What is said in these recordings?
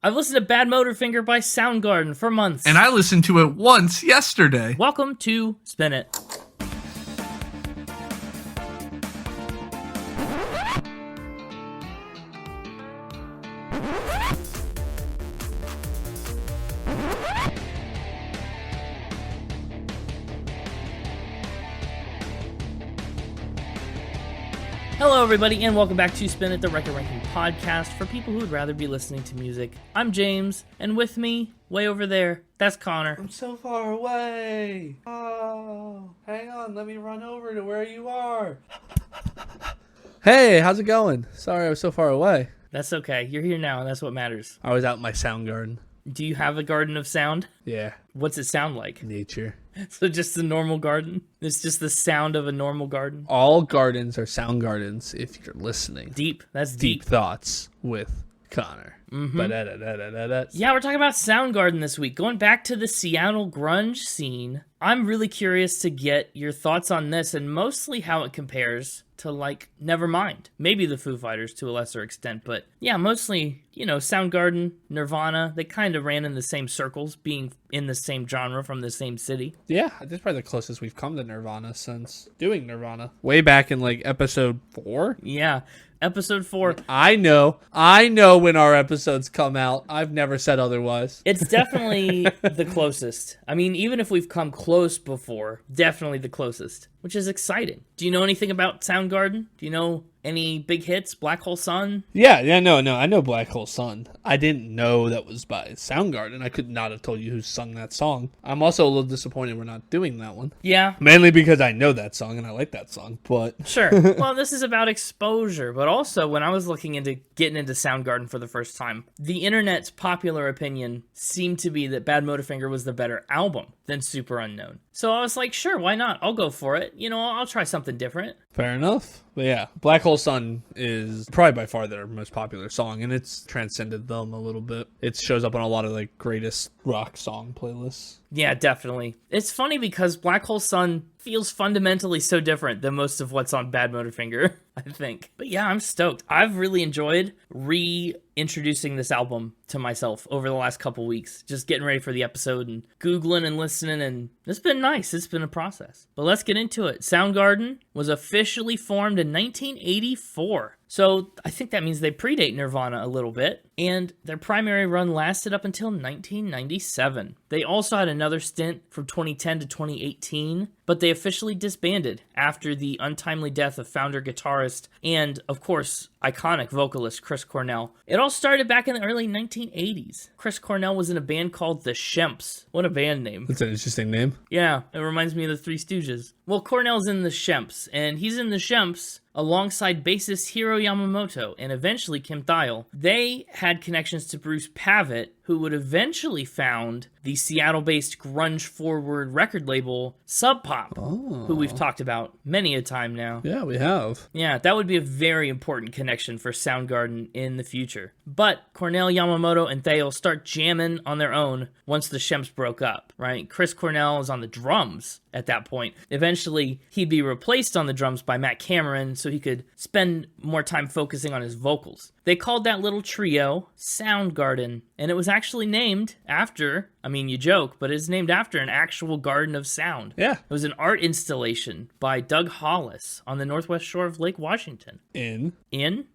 I've listened to Badmotorfinger by Soundgarden for months. And I listened to it once yesterday. Welcome to Spin It. Hello, everybody, and welcome back to Spin It, the record ranking podcast for people who would rather be listening to music. I'm James, and with me, way over there, that's Connor. I'm so far away. Oh, hang on, let me run over to where you are. Hey, how's it going? Sorry I was so far away. That's okay. You're here now, and that's what matters. I was out in my sound garden. Do you have a garden of sound? Yeah. What's it sound like? Nature. So just a normal garden? It's just the sound of a normal garden? All gardens are sound gardens if you're listening. Deep. That's deep. Deep thoughts with Connor. Mm-hmm. Ba-da-da-da-da-da. Yeah, we're talking about Soundgarden this week. Going back to the Seattle grunge scene, I'm really curious to get your thoughts on this and mostly how it compares to, like, Nevermind. Maybe the Foo Fighters to a lesser extent, but yeah, mostly, you know, Soundgarden, Nirvana, they kind of ran in the same circles, being in the same genre from the same city. Yeah, that's probably the closest we've come to Nirvana since doing Nirvana. Way back in, like, episode 4? Yeah. Episode 4. I know when our episodes come out. I've never said otherwise. It's definitely the closest. I mean, even if we've come close before, definitely the closest, which is exciting. Do you know anything about Soundgarden? Do you know any big hits? Black Hole Sun? Yeah, no, I know Black Hole Sun. I didn't know that was by Soundgarden. I could not have told you who sung that song. I'm also a little disappointed we're not doing that one. Yeah. Mainly because I know that song and I like that song, but... Sure. Well, this is about exposure, but also when I was looking into getting into Soundgarden for the first time, the internet's popular opinion seemed to be that Badmotorfinger was the better album than Super Unknown. So I was like, sure, why not? I'll go for it. You know, I'll try something different. Fair enough. But yeah, Black Hole Sun is probably by far their most popular song, and it's transcended them a little bit. It shows up on a lot of like greatest rock song playlists. Yeah, definitely. It's funny because Black Hole Sun feels fundamentally so different than most of what's on Badmotorfinger, I think. But yeah, I'm stoked. I've really enjoyed reintroducing this album to myself over the last couple weeks. Just getting ready for the episode and Googling and listening, and it's been nice. It's been a process. But let's get into it. Soundgarden was officially formed in 1984. So I think that means they predate Nirvana a little bit, and their primary run lasted up until 1997. They also had another stint from 2010 to 2018, but they officially disbanded after the untimely death of founder, guitarist, and, of course, iconic vocalist Chris Cornell. It all started back in the early 1980s. Chris Cornell was in a band called the Shemps. What a band name. That's an interesting name. Yeah, it reminds me of the Three Stooges. Well, Cornell's in the Shemps, and he's in the Shemps alongside bassist Hiro Yamamoto and eventually Kim Thayil. They had connections to Bruce Pavitt, who would eventually found the Seattle-based grunge-forward record label Sub Pop, who we've talked about many a time now. Yeah, we have. Yeah, that would be a very important connection for Soundgarden in the future. But Cornell, Yamamoto, and Thayil start jamming on their own once the Shemps broke up, right? Chris Cornell is on the drums at that point. Eventually, he'd be replaced on the drums by Matt Cameron so he could spend more time focusing on his vocals. They called that little trio Soundgarden, and it was actually named after, I mean, you joke, but it's named after an actual garden of sound. Yeah. It was an art installation by Doug Hollis on the northwest shore of Lake Washington. In?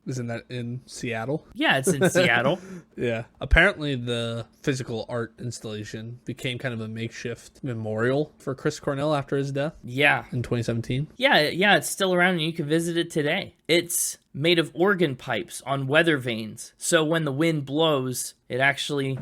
Isn't that in Seattle? Yeah, it's in Seattle. Yeah. Apparently the physical art installation became kind of a makeshift memorial for Chris Cornell after his death. Yeah. In 2017. Yeah, it's still around and you can visit it today. It's made of organ pipes on weather vanes, so when the wind blows, it actually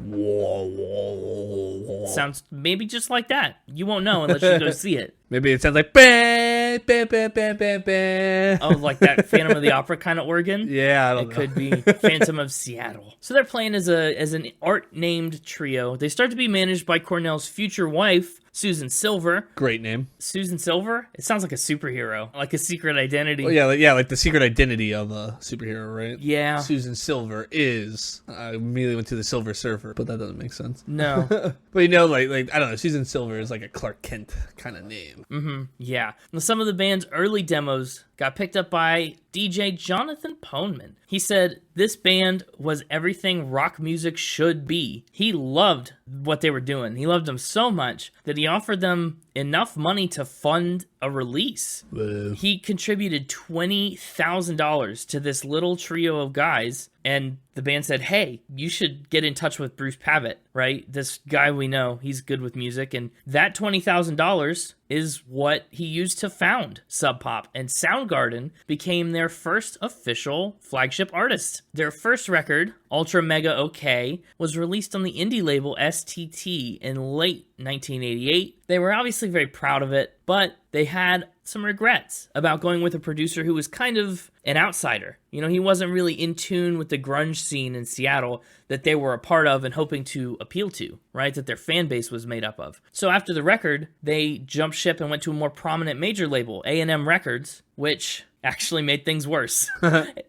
sounds maybe just like that. You won't know unless you go see it. Maybe it sounds like bah, bah, bah, bah, bah, bah. Oh, like that Phantom of the Opera kind of organ? Yeah, I don't know. It know. could be Phantom of Seattle. So they're playing as an art-named trio. They start to be managed by Cornell's future wife, Susan Silver. Great name. Susan Silver? It sounds like a superhero, like a secret identity. Oh, yeah, like the secret identity of a superhero, right? Yeah. Susan Silver is. I immediately went to the Silver Surfer, but that doesn't make sense. No. But you know, like I don't know, Susan Silver is like a Clark Kent kind of name. Mm-hmm. Yeah. Now, some of the band's early demos got picked up by DJ Jonathan Poneman. He said this band was everything rock music should be. He loved what they were doing. He loved them so much that he offered them enough money to fund a release. Whoa. He contributed $20,000 to this little trio of guys, and the band said, hey, you should get in touch with Bruce Pavitt, right? This guy we know, he's good with music, and that $20,000 is what he used to found Sub Pop, and Soundgarden became their first official flagship artist. Their first record, Ultra Mega OK, was released on the indie label STT in late 1988. They were obviously very proud of it, but they had some regrets about going with a producer who was kind of an outsider. You know, he wasn't really in tune with the grunge scene in Seattle that they were a part of and hoping to appeal to, right? That their fan base was made up of. So after the record, they jumped ship and went to a more prominent major label, A&M Records, which actually made things worse.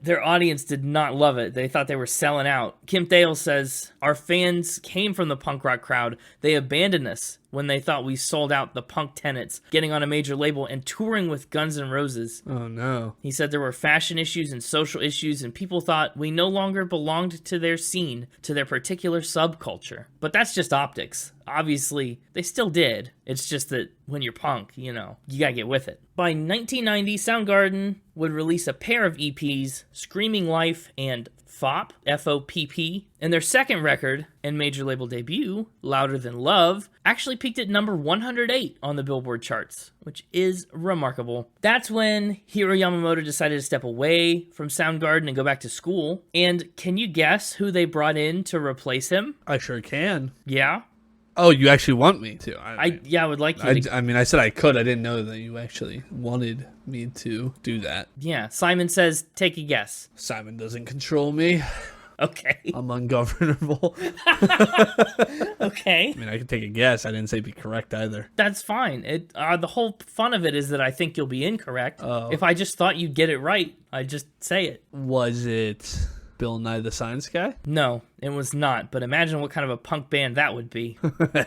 Their audience did not love it. They thought they were selling out. Kim Thayil says, our fans came from the punk rock crowd. They abandoned us when they thought we sold out the punk tenets, getting on a major label and touring with Guns N' Roses. Oh, no. He said there were fashion issues and social issues, and people thought we no longer belonged to their scene, to their particular subculture. But that's just optics. Obviously, they still did. It's just that when you're punk, you know, you gotta get with it. By 1990, Soundgarden would release a pair of EPs, Screaming Life and FOP, F-O-P-P, and their second record and major label debut, Louder Than Love, actually peaked at number 108 on the Billboard charts, which is remarkable. That's when Hiro Yamamoto decided to step away from Soundgarden and go back to school. And can you guess who they brought in to replace him? I sure can. Yeah? Oh, you actually want me to? I would like you to. I mean, I said I could. I didn't know that you actually wanted me to do that. Yeah, Simon says, take a guess. Simon doesn't control me. Okay. I'm ungovernable. Okay. I mean, I can take a guess. I didn't say be correct either. That's fine. The whole fun of it is that I think you'll be incorrect. Oh. If I just thought you'd get it right, I'd just say it. Was it Bill Nye the Science Guy? No, it was not. But imagine what kind of a punk band that would be.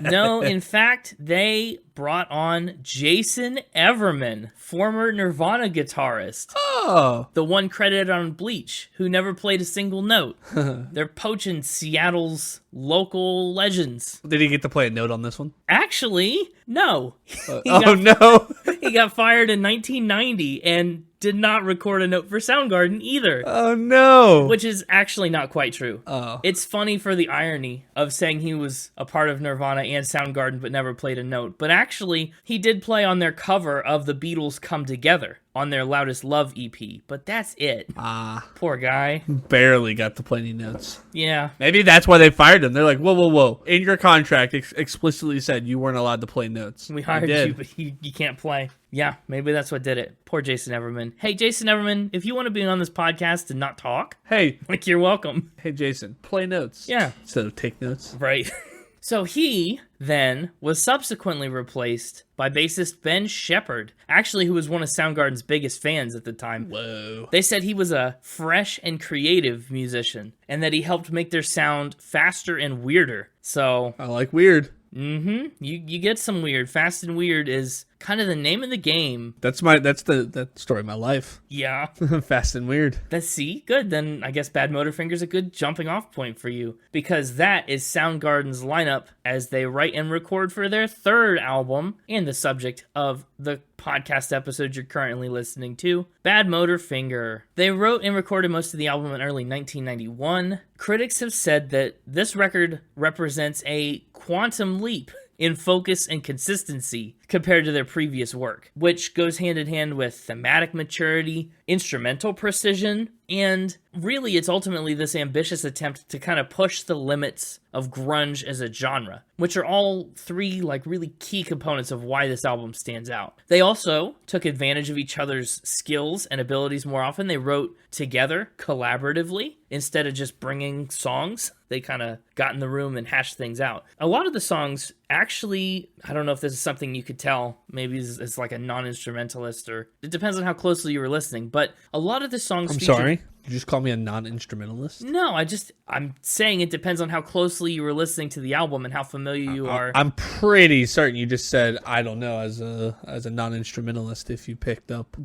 No, in fact, they brought on Jason Everman, former Nirvana guitarist. Oh. The one credited on Bleach, who never played a single note. They're poaching Seattle's local legends. Did he get to play a note on this one? Actually, no. No. He got fired in 1990 and did not record a note for Soundgarden either. Oh, no. Which is actually not quite true. Oh. It's funny for the irony of saying he was a part of Nirvana and Soundgarden but never played a note. But actually, he did play on their cover of The Beatles' Come Together on their Loudest Love EP. But that's it. Ah. Poor guy. Barely got to play any notes. Yeah. Maybe that's why they fired him. They're like, whoa. In your contract, explicitly said you weren't allowed to play notes. We hired you, but you can't play. Yeah, maybe that's what did it. Poor Jason Everman. Hey, Jason Everman, if you want to be on this podcast and not talk, hey, like, you're welcome. Hey, Jason, play notes. Yeah. Instead of take notes. Right. So he then was subsequently replaced by bassist Ben Shepherd, actually who was one of Soundgarden's biggest fans at the time. Whoa. They said he was a fresh and creative musician and that he helped make their sound faster and weirder. So I like weird. You get some weird. Fast and weird is kind of the name of the game. That's the story of my life. Yeah. Fast and weird. Let's see. Good. Then I guess Badmotorfinger's a good jumping off point for you, because that is Soundgarden's lineup as they write and record for their third album and the subject of the podcast episode you're currently listening to, Badmotorfinger. They wrote and recorded most of the album in early 1991. Critics have said that this record represents a quantum leap in focus and consistency compared to their previous work, which goes hand in hand with thematic maturity, instrumental precision, and really it's ultimately this ambitious attempt to kind of push the limits of grunge as a genre, which are all three like really key components of why this album stands out. They also took advantage of each other's skills and abilities more often. They wrote together collaboratively instead of just bringing songs. They kind of got in the room and hashed things out. A lot of the songs actually, I don't know if this is something you could tell, maybe it's like a non-instrumentalist, or it depends on how closely you were listening, but a lot of the songs I'm sorry? You just call me a non-instrumentalist? No, I'm saying it depends on how closely you were listening to the album and how familiar you are. I'm pretty certain you just said, I don't know, as a non-instrumentalist if you picked up.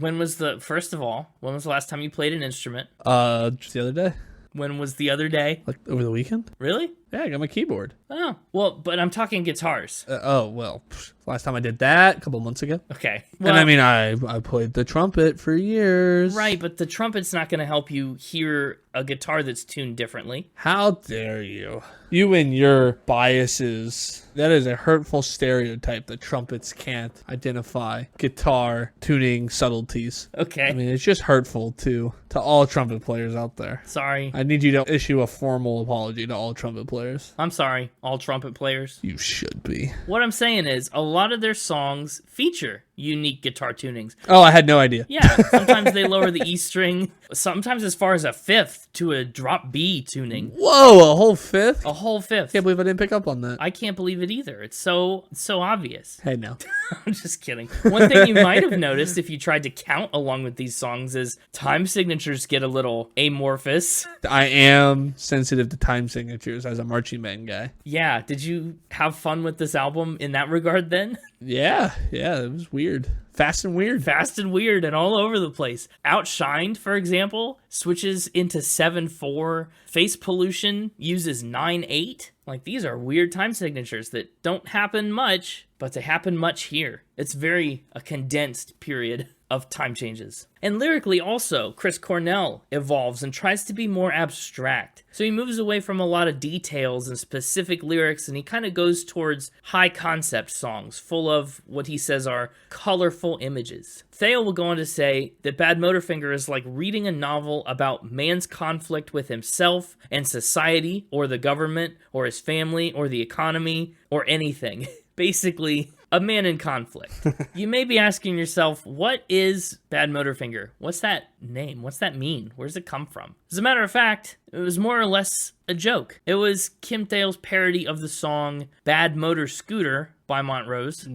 First of all, when was the last time you played an instrument? Just the other day. When was the other day? Like over the weekend? Really? Yeah, I got my keyboard. Oh, well, but I'm talking guitars. Last time I did that, a couple months ago. Okay. Well, And I mean, I played the trumpet for years. Right, but the trumpet's not going to help you hear a guitar that's tuned differently. How dare you? You and your biases. That is a hurtful stereotype that trumpets can't identify guitar tuning subtleties. Okay. I mean, it's just hurtful to all trumpet players out there. Sorry. I need you to issue a formal apology to all trumpet players. I'm sorry, all trumpet players. You should be. What I'm saying is, a lot of their songs feature unique guitar tunings. Oh, I had no idea. Yeah, sometimes they lower the E string, sometimes as far as a fifth to a drop B tuning. Whoa, a whole fifth? A whole fifth. Can't believe I didn't pick up on that. I can't believe it either. It's so obvious. Hey, no. I'm just kidding. One thing you might have noticed if you tried to count along with these songs is time signatures get a little amorphous. I am sensitive to time signatures as a marching band guy. Yeah, did you have fun with this album in that regard then? Yeah, it was weird. Fast and weird. Fast and weird and all over the place. Outshined, for example, switches into 7/4. Face Pollution uses 9/8. Like, these are weird time signatures that don't happen much, but they happen much here. It's a condensed period of time changes. And lyrically also, Chris Cornell evolves and tries to be more abstract. So he moves away from a lot of details and specific lyrics, and he kind of goes towards high concept songs full of what he says are colorful images. Thayil will go on to say that Badmotorfinger is like reading a novel about man's conflict with himself and society, or the government, or his family, or the economy, or anything. Basically, a man in conflict. You may be asking yourself, what is Badmotorfinger? What's that name? What's that mean? Where does it come from? As a matter of fact, it was more or less a joke. It was Kim Thayil's parody of the song Bad Motor Scooter by Montrose.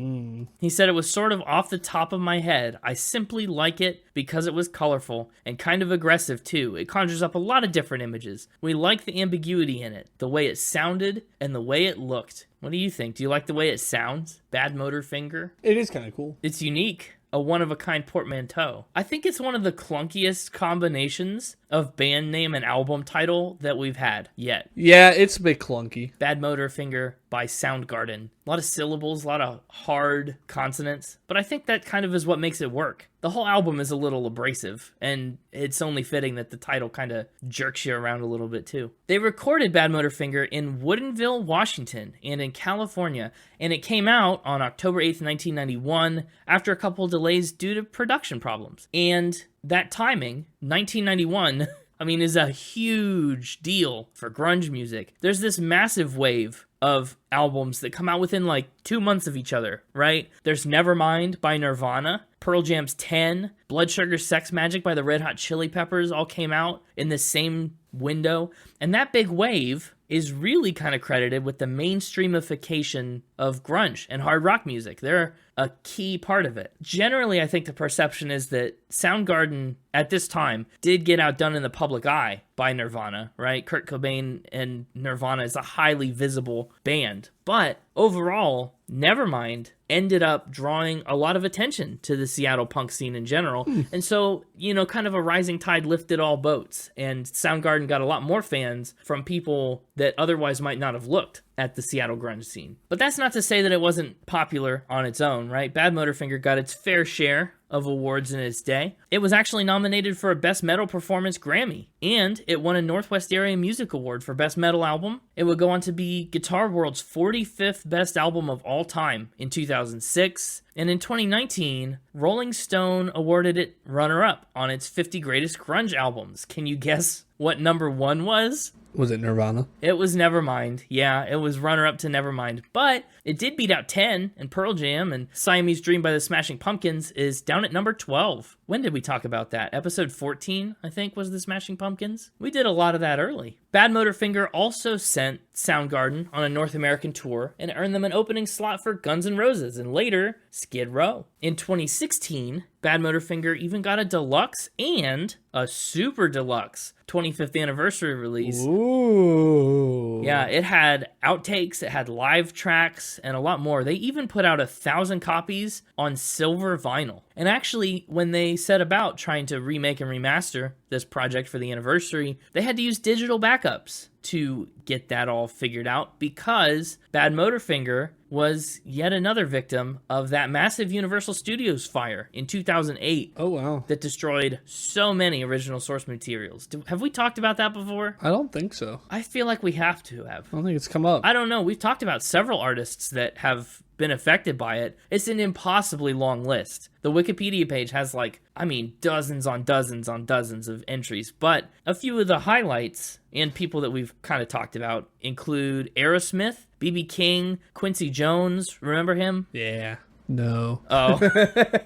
He said, it was sort of off the top of my head. I simply like it because it was colorful and kind of aggressive too. It conjures up a lot of different images. We like the ambiguity in it, the way it sounded and the way it looked. What do you think? Do you like the way it sounds? Badmotorfinger? It is kind of cool. It's unique. A one-of-a-kind portmanteau. I think it's one of the clunkiest combinations of band name and album title that we've had yet. Yeah, it's a bit clunky. Badmotorfinger by Soundgarden. A lot of syllables, a lot of hard consonants, but I think that kind of is what makes it work. The whole album is a little abrasive, and it's only fitting that the title kind of jerks you around a little bit too. They recorded Badmotorfinger in Woodinville, Washington, and in California, and it came out on October 8th, 1991, after a couple delays due to production problems. And that timing, 1991, I mean, is a huge deal for grunge music. There's this massive wave of albums that come out within like 2 months of each other, right? There's Nevermind by Nirvana, Pearl Jam's 10, Blood Sugar Sex Magic by the Red Hot Chili Peppers all came out in the same window. And that big wave is really kind of credited with the mainstreamification of grunge and hard rock music. They're a key part of it. Generally, I think the perception is that Soundgarden at this time did get outdone in the public eye by Nirvana, right? Kurt Cobain and Nirvana is a highly visible band. But overall, Nevermind ended up drawing a lot of attention to the Seattle punk scene in general. And so, kind of a rising tide lifted all boats. And Soundgarden got a lot more fans from people that otherwise might not have looked at the Seattle grunge scene. But that's not to say that it wasn't popular on its own, right? Badmotorfinger got its fair share of awards in its day. It was actually nominated for a Best Metal Performance Grammy, and it won a Northwest Area Music Award for Best Metal Album. It would go on to be Guitar World's 45th best album of all time in 2006, and in 2019, Rolling Stone awarded it runner-up on its 50 Greatest Grunge Albums. Can you guess what number one was? Was it Nirvana? It was Nevermind. Yeah, it was runner-up to Nevermind. But it did beat out 10, and Pearl Jam and Siamese Dream by the Smashing Pumpkins is down at number 12. When did we talk about that? Episode 14, I think, was the Smashing Pumpkins? We did a lot of that early. Badmotorfinger also sent Soundgarden on a North American tour and earned them an opening slot for Guns N' Roses and later Skid Row. In 2016, Badmotorfinger even got a deluxe and a super deluxe 25th anniversary release. Ooh. Yeah, it had outtakes, it had live tracks, and a lot more. They even put out 1,000 copies on silver vinyl. And actually, when they set about trying to remake and remaster this project for the anniversary, they had to use digital backups to get that all figured out because Badmotorfinger was yet another victim of that massive Universal Studios fire in 2008. Oh, wow. That destroyed so many original source materials. Have we talked about that before? I don't think so. I feel like we have to have. I don't think it's come up. I don't know. We've talked about several artists that have been affected by it. It's an impossibly long list. The Wikipedia page has dozens on dozens on dozens of entries, but a few of the highlights and people that we've kind of talked about include Aerosmith, B.B. King, Quincy Jones. Remember him? Yeah. No. Oh,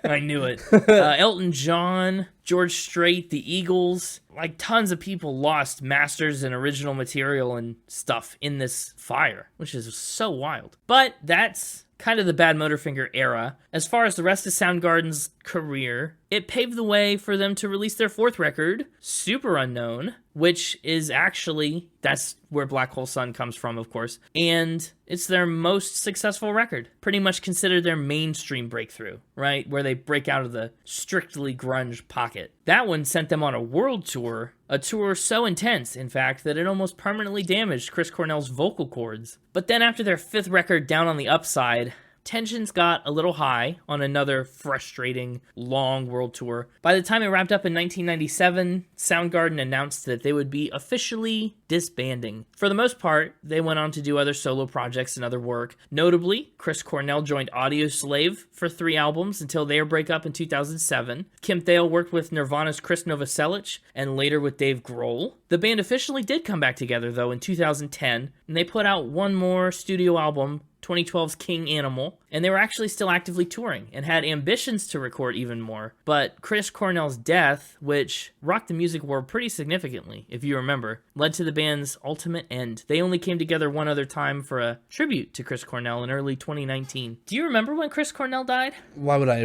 I knew it. Elton John, George Strait, the Eagles. Tons of people lost masters and original material and stuff in this fire, which is so wild. But that's kind of the Badmotorfinger era. As far as the rest of Soundgarden's career, it paved the way for them to release their fourth record, Super Unknown, which is actually, that's where Black Hole Sun comes from, of course, and it's their most successful record. Pretty much considered their mainstream breakthrough, right? Where they break out of the strictly grunge pocket. That one sent them on a world tour, a tour so intense, in fact, that it almost permanently damaged Chris Cornell's vocal cords. But then after their fifth record, Down on the Upside, tensions got a little high on another frustrating, long world tour. By the time it wrapped up in 1997, Soundgarden announced that they would be officially disbanding. For the most part, they went on to do other solo projects and other work. Notably, Chris Cornell joined Audioslave for 3 albums until their breakup in 2007. Kim Thayil worked with Nirvana's Chris Novoselic and later with Dave Grohl. The band officially did come back together, though, in 2010, and they put out one more studio album, 2012's King Animal, and they were actually still actively touring and had ambitions to record even more. But Chris Cornell's death, which rocked the music world pretty significantly, if you remember, led to the band's ultimate end. They only came together one other time for a tribute to Chris Cornell in early 2019. Do you remember when Chris Cornell died? Why would I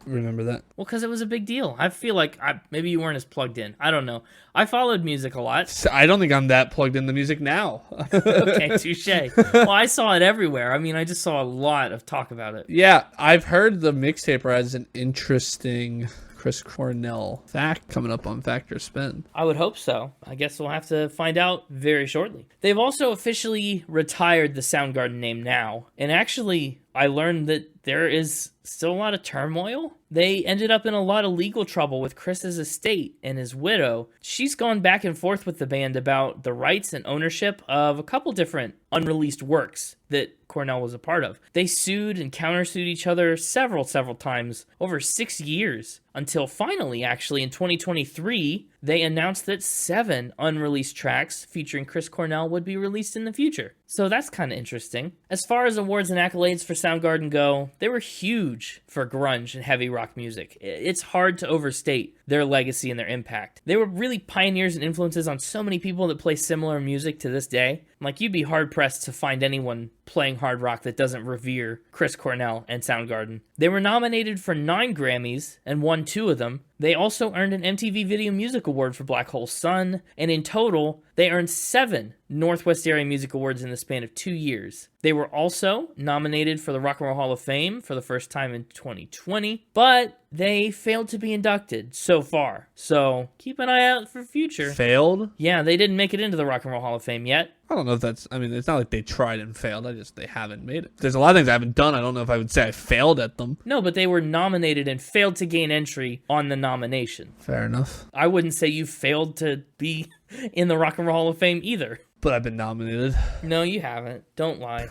remember that? Well, because it was a big deal. I feel like maybe you weren't as plugged in. I don't know. I followed music a lot. I don't think I'm that plugged into music now. Okay, touche. Well, I saw it everywhere. I just saw a lot of talk about it. Yeah, I've heard the mixtape has an interesting Chris Cornell fact coming up on Fact or Spin. I would hope so. I guess we'll have to find out very shortly. They've also officially retired the Soundgarden name now. And actually, I learned that there is still a lot of turmoil. They ended up in a lot of legal trouble with Chris's estate and his widow. She's gone back and forth with the band about the rights and ownership of a couple different unreleased works that Cornell was a part of. They sued and countersued each other several times over 6 years until finally, actually, in 2023, they announced that 7 unreleased tracks featuring Chris Cornell would be released in the future. So that's kind of interesting. As far as awards and accolades for Soundgarden go, they were huge for grunge and heavy rock music. It's hard to overstate their legacy and their impact. They were really pioneers and influences on so many people that play similar music to this day. You'd be hard-pressed to find anyone playing hard rock that doesn't revere Chris Cornell and Soundgarden. They were nominated for 9 Grammys and won 2 of them. They also earned an MTV Video Music Award for Black Hole Sun, and in total, they earned 7 Northwest Area Music Awards in the span of 2 years. They were also nominated for the Rock and Roll Hall of Fame for the first time in 2020, but they failed to be inducted so far. So keep an eye out for future. Failed? Yeah, they didn't make it into the Rock and Roll Hall of Fame yet. I don't know if that's, it's not like they tried and failed. They haven't made it. There's a lot of things I haven't done. I don't know if I would say I failed at them. No, but they were nominated and failed to gain entry on the nomination. Fair enough. I wouldn't say you failed to be in the Rock and Roll Hall of Fame either. But I've been nominated. No, you haven't. Don't lie.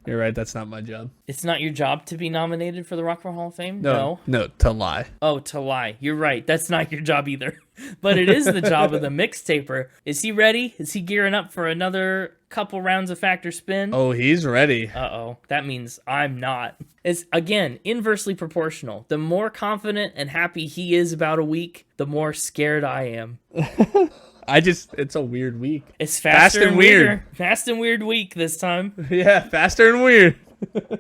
You're right. That's not my job. It's not your job to be nominated for the Rock and Roll Hall of Fame? No, to lie. Oh, to lie. You're right. That's not your job either. But it is the job of the mixtaper. Is he ready? Is he gearing up for another couple rounds of Fact or Spin? Oh, he's ready. Uh-oh. That means I'm not. It's, again, inversely proportional. The more confident and happy he is about a week, the more scared I am. It's a weird week. It's faster and and weird. weirder. Fast and weird week this time. Yeah, faster and weird.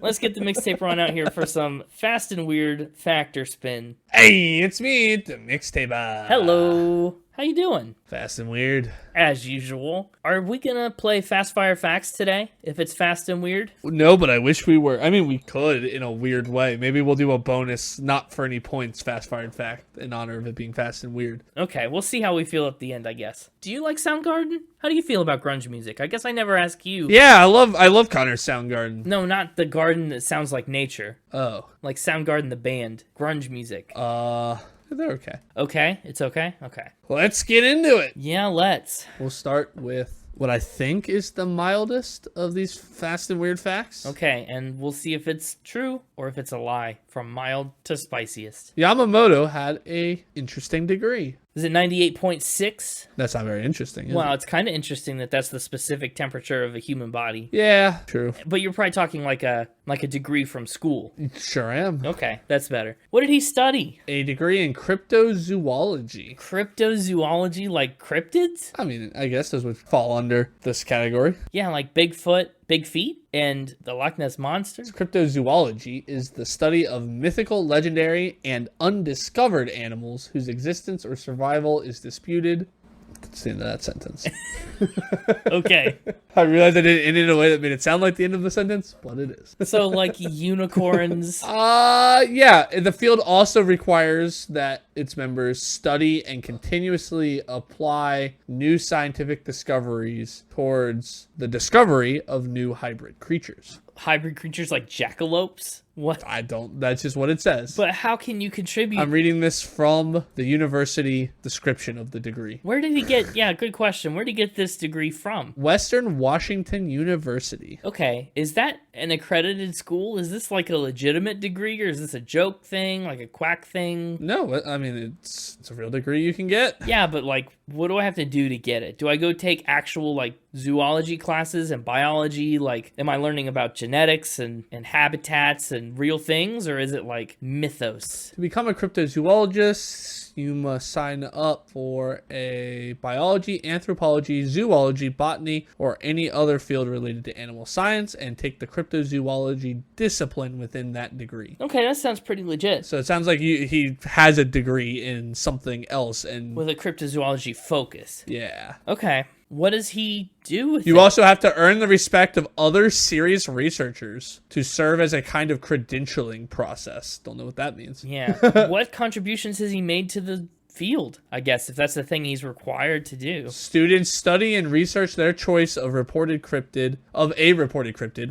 Let's get the mixtape run out here for some fast and weird factor spin. Hey, it's me, the mixtape. Hello. How you doing? Fast and weird. As usual. Are we gonna play Fast Fire Facts today? If it's fast and weird? No, but I wish we were. I mean, we could in a weird way. Maybe we'll do a bonus, not for any points, fast fired fact in honor of it being fast and weird. Okay, we'll see how we feel at the end, I guess. Do you like Soundgarden? How do you feel about grunge music? I guess I never ask you. Yeah, I love Connor's Soundgarden. No, not the garden that sounds like nature. Oh. Like Soundgarden the band. Grunge music. They're okay. Okay? It's okay? Okay. Let's get into it. Yeah, let's. We'll start with what I think is the mildest of these fast and weird facts. Okay, and we'll see if it's true or if it's a lie. From mild to spiciest. Yamamoto had a interesting degree. Is it 98.6? That's not very interesting, is Wow, it? it's kind of interesting that that's the specific temperature of a human body. Yeah, true. But you're probably talking like a degree from school. Sure am. Okay, that's better. What did he study? A degree in cryptozoology. Cryptozoology, like cryptids? I mean, I guess those would fall under this category. Yeah, like Bigfoot, Big Feet, and the Loch Ness Monster. Cryptozoology is the study of mythical, legendary, and undiscovered animals whose existence or survival is disputed. That's the end of that sentence. Okay. I realized I didn't end it in a way that made it sound like the end of the sentence, but it is. So, like unicorns. Yeah. The field also requires that its members study and continuously apply new scientific discoveries towards the discovery of new hybrid creatures. Hybrid creatures like jackalopes? What? That's just what it says. But how can you contribute? I'm reading this from the university description of the degree. Where did he get, yeah, good question. Where did he get this degree from? Western Washington University. Okay, is that an accredited school? Is this like a legitimate degree, or is this a joke thing, like a quack thing? No, I mean, it's a real degree you can get. Yeah, but like, what do I have to do to get it? Do I go take actual like zoology classes and biology? Like, am I learning about genetics and habitats and real things, or is it like mythos? To become a cryptozoologist, you must sign up for a biology, anthropology, zoology, botany, or any other field related to animal science and take the cryptozoology discipline within that degree. Okay, that sounds pretty legit. So it sounds like he has a degree in something else and With a cryptozoology focus. yeah. Okay. What does he do with it? You also have to earn the respect of other serious researchers to serve as a kind of credentialing process. Don't know what that means. Yeah. What contributions has he made to the field, I guess, if that's the thing he's required to do? Students study and research their choice of a reported cryptid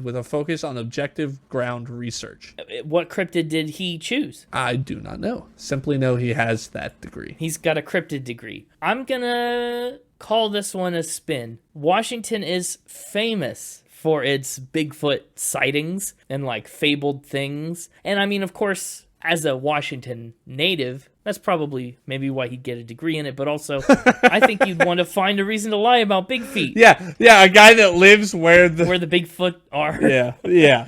with a focus on objective ground research. What cryptid did he choose? I do not know. Simply know he has that degree. He's got a cryptid degree. I'm gonna call this one a spin. Washington is famous for its Bigfoot sightings and like fabled things. And I mean, of course, as a Washington native, that's probably maybe why he'd get a degree in it, but also I think you'd want to find a reason to lie about Big Feet. Yeah, a guy that lives where the Bigfoot are. Yeah.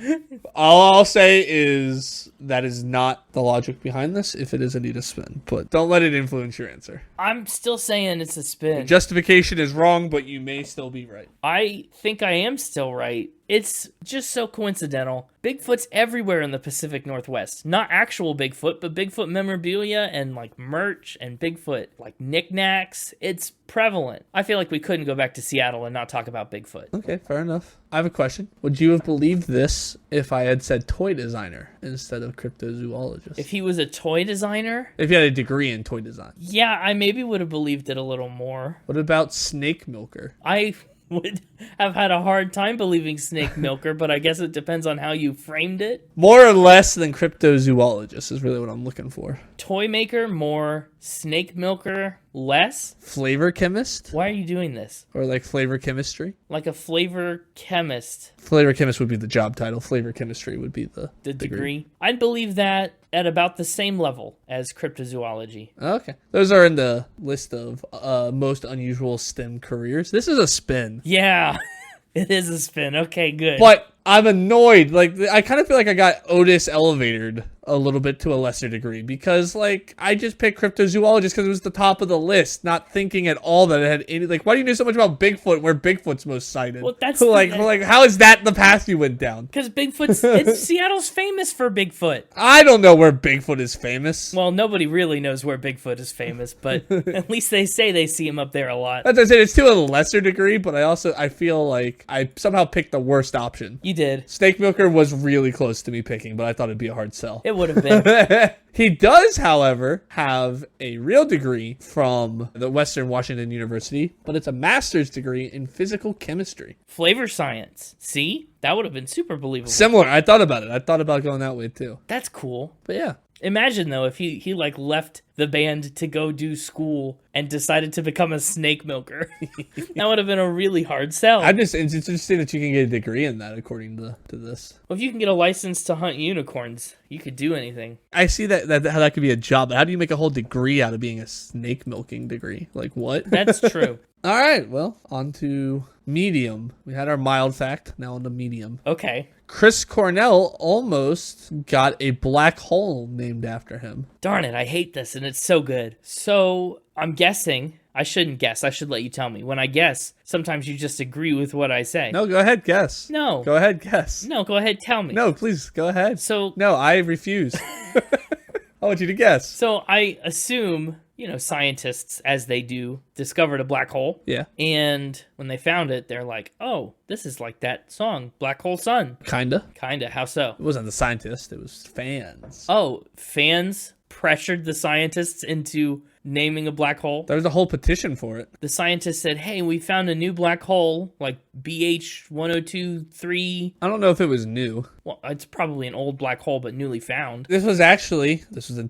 All I'll say is that is not the logic behind this, if it is indeed a spin. But don't let it influence your answer. I'm still saying it's a spin. Justification is wrong, but you may still be right. I think I am still right. It's just so coincidental. Bigfoot's everywhere in the Pacific Northwest. Not actual Bigfoot, but Bigfoot memorabilia and like merch and Bigfoot like knickknacks. It's prevalent. I feel like we couldn't go back to Seattle and not talk about Bigfoot. Okay, fair enough. I have a question. Would you have believed this if I had said toy designer instead of cryptozoologist? If he was a toy designer? If you had a degree in toy design. Yeah, I maybe would have believed it a little more. What about snake milker? I would have had a hard time believing snake milker, but I guess it depends on how you framed it. More or less than cryptozoologist is really what I'm looking for. Toy maker, more. Snake milker, less. Flavor chemist? Why are you doing this? Or like flavor chemistry? Like a flavor chemist. Flavor chemist would be the job title. Flavor chemistry would be the degree. I'd believe that at about the same level as cryptozoology. Okay. Those are in the list of most unusual STEM careers. This is a spin. Yeah, it is a spin. Okay, good. But I'm annoyed. Like, I kind of feel like I got Otis elevated a little bit to a lesser degree because, like, I just picked cryptozoology because it was the top of the list, not thinking at all that it had any. Like, why do you know so much about Bigfoot where Bigfoot's most cited? Well, that's like, how is that the path you went down? Because Seattle's famous for Bigfoot. I don't know where Bigfoot is famous. Well, nobody really knows where Bigfoot is famous, but at least they say they see him up there a lot. As I said, it's to a lesser degree, but I feel like I somehow picked the worst option. You did. Snake Milker was really close to me picking, but I thought it'd be a hard sell. It would have been. He does, however, have a real degree from the Western Washington University, but it's a master's degree in physical chemistry. Flavor science. See? That would have been super believable. Similar. I thought about it. I thought about going that way too. That's cool. But yeah. Imagine, though, if he like left the band to go do school and decided to become a snake milker. That would have been a really hard sell. It's interesting that you can get a degree in that, according to this. Well, if you can get a license to hunt unicorns, you could do anything. I see that how that could be a job, but how do you make a whole degree out of being a snake milking degree? Like, what? That's true. All right, well, on to medium. We had our mild fact, now on to medium. Okay. Chris Cornell almost got a black hole named after him. Darn it, I hate this, and it's so good. So, I'm guessing. I shouldn't guess. I should let you tell me. When I guess, sometimes you just agree with what I say. No, go ahead, guess. No. Go ahead, guess. No, go ahead, tell me. No, please, go ahead. So... No, I refuse. I want you to guess. So, I assume... scientists, as they do, discovered a black hole. Yeah. And when they found it, they're like, oh, this is like that song, Black Hole Sun. Kinda. How so? It wasn't the scientists, it was fans. Oh, fans pressured the scientists into naming a black hole? There was a whole petition for it. The scientists said, hey, we found a new black hole, like BH1023. I don't know if it was new. Well, it's probably an old black hole, but newly found. This was in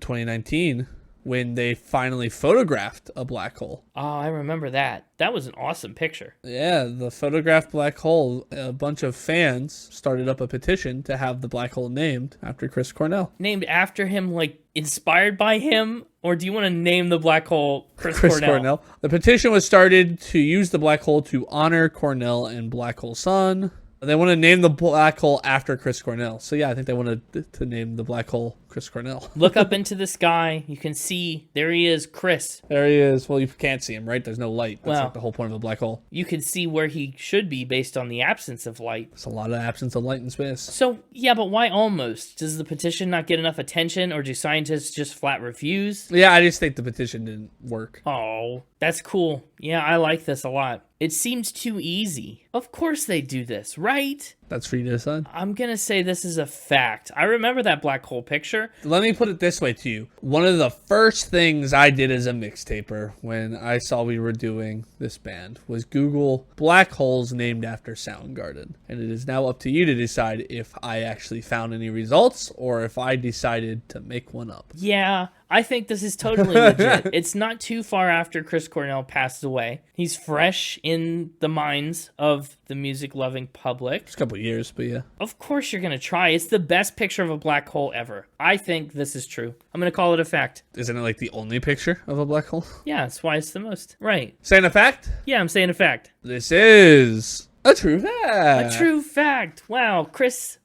2019. When they finally photographed a black hole. Oh, I remember that. That was an awesome picture. Yeah, the photographed black hole, a bunch of fans started up a petition to have the black hole named after Chris Cornell. Named after him, like inspired by him? Or do you want to name the black hole Chris Cornell? The petition was started to use the black hole to honor Cornell and Black Hole Sun. They want to name the black hole after Chris Cornell. So yeah, I think they wanted to name the black hole Chris Cornell. Look up into the sky. You can see, there he is, Chris. There he is. Well, you can't see him, right? There's no light. That's like the whole point of a black hole. You can see where he should be based on the absence of light. There's a lot of absence of light in space. So, yeah, but why almost? Does the petition not get enough attention, or do scientists just flat refuse? Yeah, I just think the petition didn't work. Oh, that's cool. Yeah, I like this a lot. It seems too easy. Of course they do this, right? That's for you to decide. I'm going to say this is a fact. I remember that black hole picture. Let me put it this way to you. One of the first things I did as a mixtaper when I saw we were doing this band was Google black holes named after Soundgarden. And it is now up to you to decide if I actually found any results or if I decided to make one up. Yeah, I think this is totally legit. It's not too far after Chris Cornell passed away. He's fresh in the minds of the music-loving public. It's a couple years, but yeah. Of course you're going to try. It's the best picture of a black hole ever. I think this is true. I'm going to call it a fact. Isn't it like the only picture of a black hole? Yeah, that's why it's the most. Right. Saying a fact? Yeah, I'm saying a fact. This is a true fact. A true fact. Wow,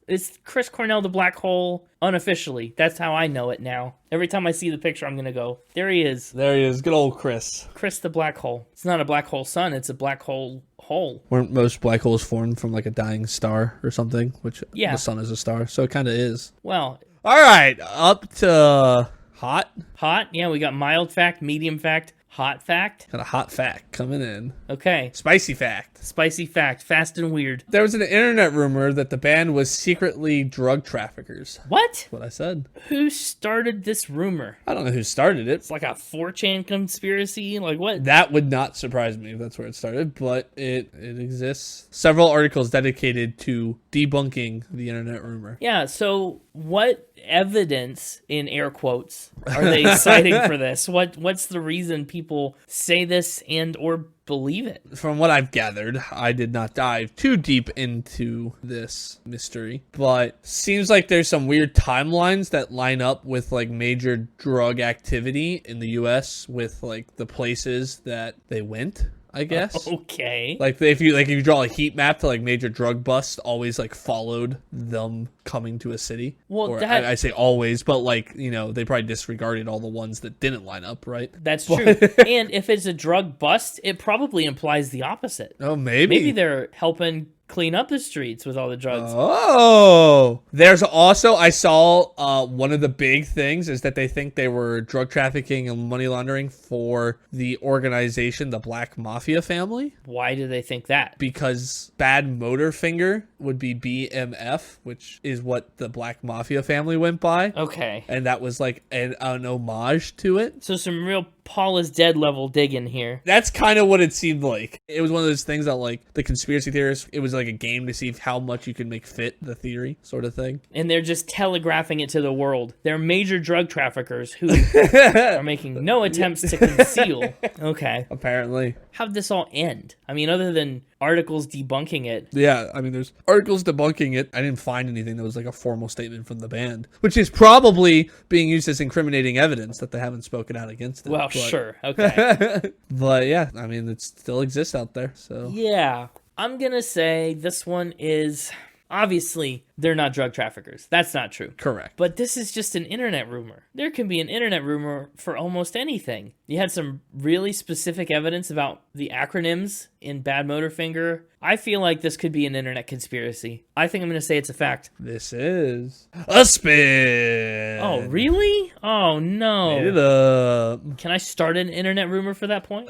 it's Chris Cornell the black hole unofficially. That's how I know it now. Every time I see the picture, I'm going to go, there he is. There he is. Good old Chris. Chris the black hole. It's not a black hole sun. It's a black hole hole. Weren't most black holes formed from like a dying star or something? Which yeah. The sun is a star, so it kind of is. Well. All right, up to hot. Hot? Yeah, we got mild fact, medium fact, hot fact. Got a hot fact coming in. Okay. Spicy fact. Spicy fact. Fast and weird. There was an internet rumor that the band was secretly drug traffickers. What? That's what I said. Who started this rumor? I don't know who started it. It's like a 4chan conspiracy? Like what? That would not surprise me if that's where it started, but it exists. Several articles dedicated to debunking the internet rumor. Yeah, so what evidence, in air quotes, are they citing for this? What's the reason people say this and or believe it? From what I've gathered, I did not dive too deep into this mystery, but seems like there's some weird timelines that line up with like major drug activity in the US with like the places that they went. I guess. Okay. Like if you draw a heat map to like major drug busts, always like followed them coming to a city. Well, or that- I say always, but like they probably disregarded all the ones that didn't line up, right? That's true. And if it's a drug bust, it probably implies the opposite. Oh, maybe. Maybe they're helping clean up the streets with all the drugs. Oh, there's also, I saw one of the big things is that they think they were drug trafficking and money laundering for the organization, the Black Mafia family, Why do they think that? because Badmotorfinger would be BMF, which is what the Black Mafia family went by. Okay. And that was like an homage to it. So some real Paul is dead level digging here. That's kind of what it seemed like. It was one of those things that like the conspiracy theorists, it was like a game to see how much you can make fit the theory sort of thing. And they're just telegraphing it to the world. They're major drug traffickers who are making no attempts to conceal. Okay. Apparently. How'd this all end? I mean, other than articles debunking it. Yeah, I mean, there's articles debunking it. I didn't find anything that was like a formal statement from the band, which is probably being used as incriminating evidence that they haven't spoken out against it. Well, sure. Okay. But yeah, I mean, it still exists out there. So Yeah. I'm going to say this one is... Obviously, they're not drug traffickers. That's not true. correct. But this is just an internet rumor. There can be an internet rumor for almost anything. You had some really specific evidence about the acronyms in Badmotorfinger. I feel like this could be an internet conspiracy. I think I'm going to say it's a fact. This is a spin. Oh, really? Oh, Made it no. up. Can I start an internet rumor for that point?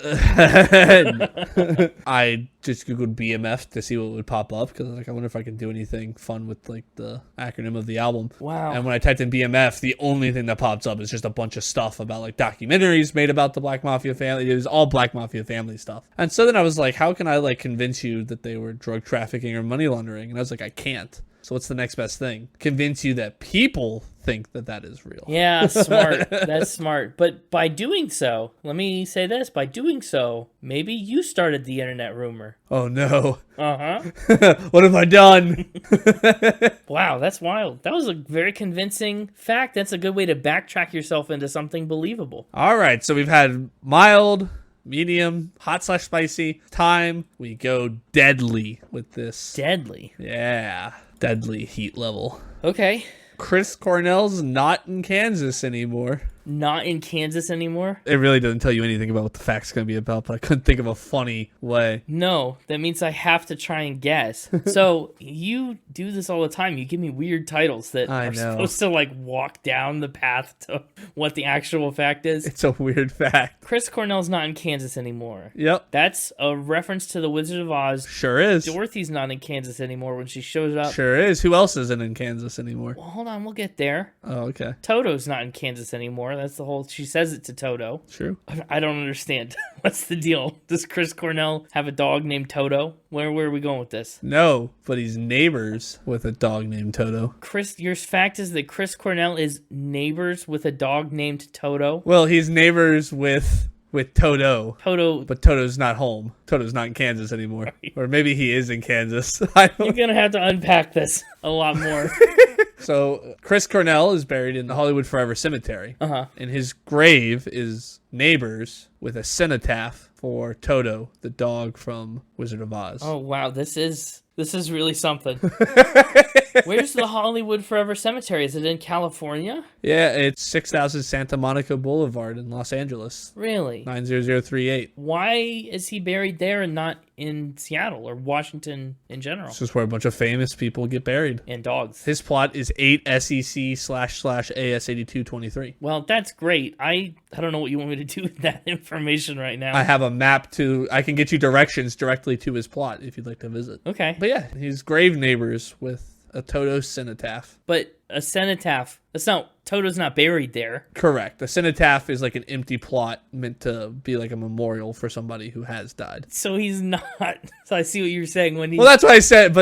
I just googled BMF to see what would pop up because like I wonder if I can do anything fun with like the acronym of the album. Wow. And when I typed in BMF, the only thing that pops up is just a bunch of stuff about like documentaries made about the Black Mafia family. It was all Black Mafia family stuff. And so then I was like, how can I like convince you that they were drug trafficking or money laundering? And I was like, I can't. So what's the next best thing? Convince you that people think that that is real. Yeah, smart. That's smart. But by doing so, let me say this, by doing so, maybe you started the internet rumor. Oh no. Uh-huh. What have I done? Wow, that's wild. That was a very convincing fact. That's a good way to backtrack yourself into something believable. All right. So we've had mild, medium, hot/spicy. Time. We go deadly with this. Deadly. Yeah. Deadly heat level. Okay. Chris Cornell's not in Kansas anymore. Not in Kansas anymore? It really doesn't tell you anything about what the fact's going to be about, but I couldn't think of a funny way. No, that means I have to try and guess. So you do this all the time. You give me weird titles that I are know. supposed to like walk down the path to what the actual fact is. It's a weird fact. Chris Cornell's not in Kansas anymore. Yep. That's a reference to the Wizard of Oz. Sure is. Dorothy's not in Kansas anymore when she shows up. Sure is. Who else isn't in Kansas anymore? Well, hold on, we'll get there. Oh, okay. Toto's not in Kansas anymore. That's the whole... She says it to Toto. True. I don't understand. What's the deal? Does Chris Cornell have a dog named Toto? Where are we going with this? No, but he's neighbors with a dog named Toto. Chris, your fact is that Chris Cornell is neighbors with a dog named Toto? Well, he's neighbors with Toto. Toto... But Toto's not home. Toto's not in Kansas anymore. Or maybe he is in Kansas. I You're don't. going to have to unpack this a lot more. So Chris Cornell is buried in the Hollywood Forever Cemetery. Uh-huh. And his grave is neighbors with a cenotaph for Toto, the dog from Wizard of Oz. Oh, wow. This is really something. Where's the Hollywood Forever Cemetery? Is it in California? Yeah, it's 6000 Santa Monica Boulevard in Los Angeles. Really? 90038. Why is he buried there and not in Seattle or Washington in general? This is where a bunch of famous people get buried. And dogs. His plot is 8 SEC//AS8223. Well, that's great. I don't know what you want me to do with that information right now. I have a map I can get you directions directly to his plot if you'd like to visit. Okay. But yeah, he's grave neighbors with a Toto cenotaph. But a cenotaph, Toto's not buried there. Correct. A cenotaph is like an empty plot meant to be like a memorial for somebody who has died. So he's not. So I see what you're saying when he's, Well, that's why I said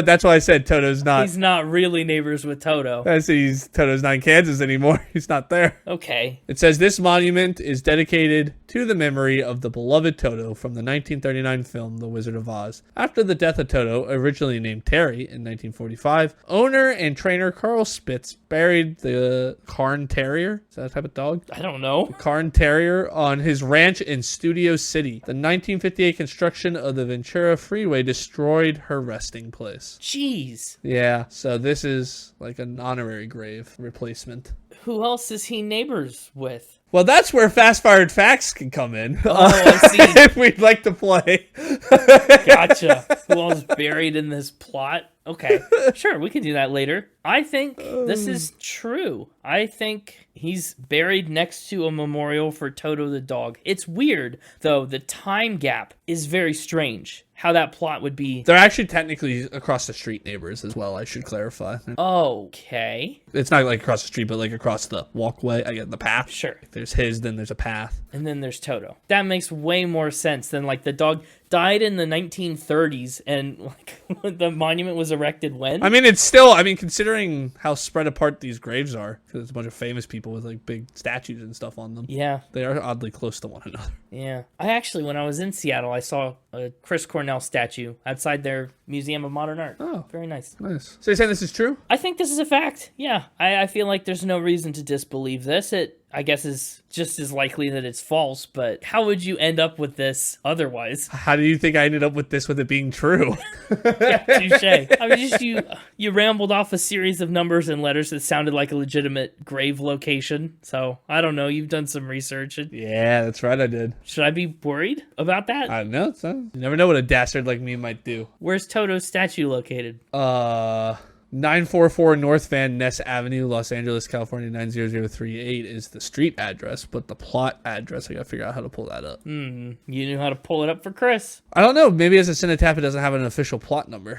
Toto's not. he's not really neighbors with Toto. I said Toto's not in Kansas anymore. He's not there. Okay. It says this monument is dedicated to the memory of the beloved Toto from the 1939 film The Wizard of Oz. After the death of Toto, originally named Terry in 1945, owner and trainer Carl Spitz buried the Cairn Terrier. Is that a type of dog? I don't know. Cairn Terrier on his ranch in Studio City. The 1958 construction of the Ventura Freeway destroyed her resting place. Jeez. Yeah, so this is like an honorary grave replacement. Who else is he neighbors with? Well, that's where Fast Fired Facts can come in. Oh, I see. If we'd like to play. Gotcha. Who else buried in this plot? Okay, sure, we can do that later. I think this is true. I think he's buried next to a memorial for Toto the dog. It's weird, though. The time gap is very strange. How that plot would be. They're actually technically across the street neighbors as well, I should clarify. Okay. It's not like across the street, but like across the walkway, I get the path. Sure. If there's his, then there's a path. And then there's Toto. That makes way more sense than like the dog died in the 1930s and like the monument was erected when? I mean, it's still, considering how spread apart these graves are, because it's a bunch of famous people with like big statues and stuff on them. Yeah. They are oddly close to one another. Yeah. I actually, when I was in Seattle, I saw a Chris Cornell statue outside their Museum of Modern Art. Oh. Very nice. Nice. So you're saying this is true? I think this is a fact. Yeah. I feel like there's no reason to disbelieve this. It, I guess, is just as likely that it's false, but how would you end up with this otherwise? How do you think I ended up with this with it being true? Yeah, touche. I mean, just you rambled off a series of numbers and letters that sounded like a legitimate grave location. So, I don't know. You've done some research. Yeah, that's right, I did. Should I be worried about that? I don't know. You never know what a dastard like me might do. Where's Toto's statue located? 944 North Van Ness Avenue, Los Angeles, California, 90038 is the street address, but the plot address, I gotta figure out how to pull that up. You knew how to pull it up for Chris. I don't know. Maybe as a cenotaph, it doesn't have an official plot number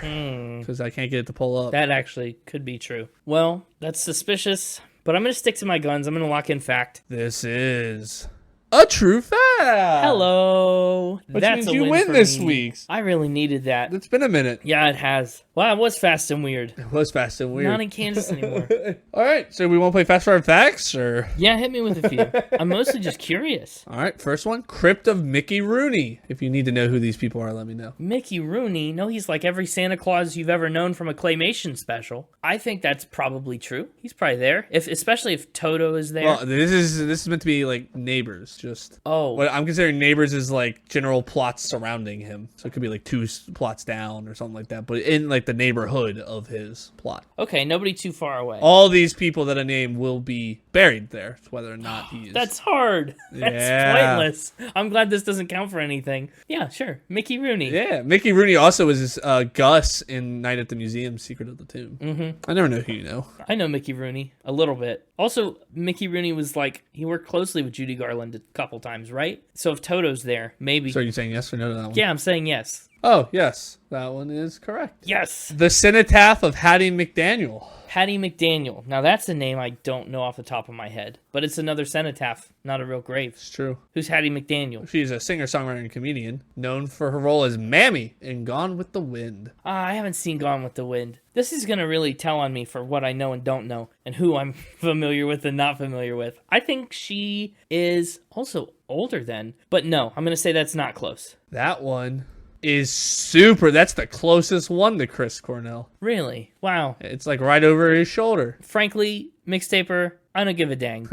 because I can't get it to pull up. That actually could be true. Well, that's suspicious, but I'm going to stick to my guns. I'm going to lock in fact. This is a true fact. Hello. Which That's means a you win win for this me. week. I really needed that. It's been a minute. Yeah, it has. Wow, it was fast and weird. It was fast and weird. Not in Kansas anymore. All right, so we won't play Fast Forward Facts, or? Yeah, hit me with a few. I'm mostly just curious. All right, first one, Crypt of Mickey Rooney. If you need to know who these people are, let me know. Mickey Rooney? No, he's like every Santa Claus you've ever known from a claymation special. I think that's probably true. He's probably there, especially if Toto is there. Well, this is meant to be like neighbors, just. Oh. What I'm considering neighbors is like general plots surrounding him. So it could be like two plots down or something like that, but in like the neighborhood of his plot. Okay, nobody too far away. All these people that I named will be buried there, whether or not he is. That's hard. That's Yeah. pointless. I'm glad this doesn't count for anything. Yeah, sure. Mickey Rooney. Yeah, Mickey Rooney also is Gus in Night at the Museum, Secret of the Tomb. Mm-hmm. I never know who you know. I know Mickey Rooney a little bit. Also, Mickey Rooney was like, he worked closely with Judy Garland a couple times, right? So if Toto's there, maybe. So are you saying yes or no to that one? Yeah, I'm saying yes. Oh, yes. That one is correct. Yes. The Cenotaph of Hattie McDaniel. Hattie McDaniel. Now that's a name I don't know off the top of my head, but it's another cenotaph, not a real grave. It's true. Who's Hattie McDaniel? She's a singer, songwriter, and comedian, known for her role as Mammy in Gone with the Wind. I haven't seen Gone with the Wind. This is going to really tell on me for what I know and don't know, and who I'm familiar with and not familiar with. I think she is also older than, but no, I'm going to say that's not close. That one is super. That's the closest one to Chris Cornell. Really? Wow. It's like right over his shoulder. Frankly, mixtaper, I don't give a dang.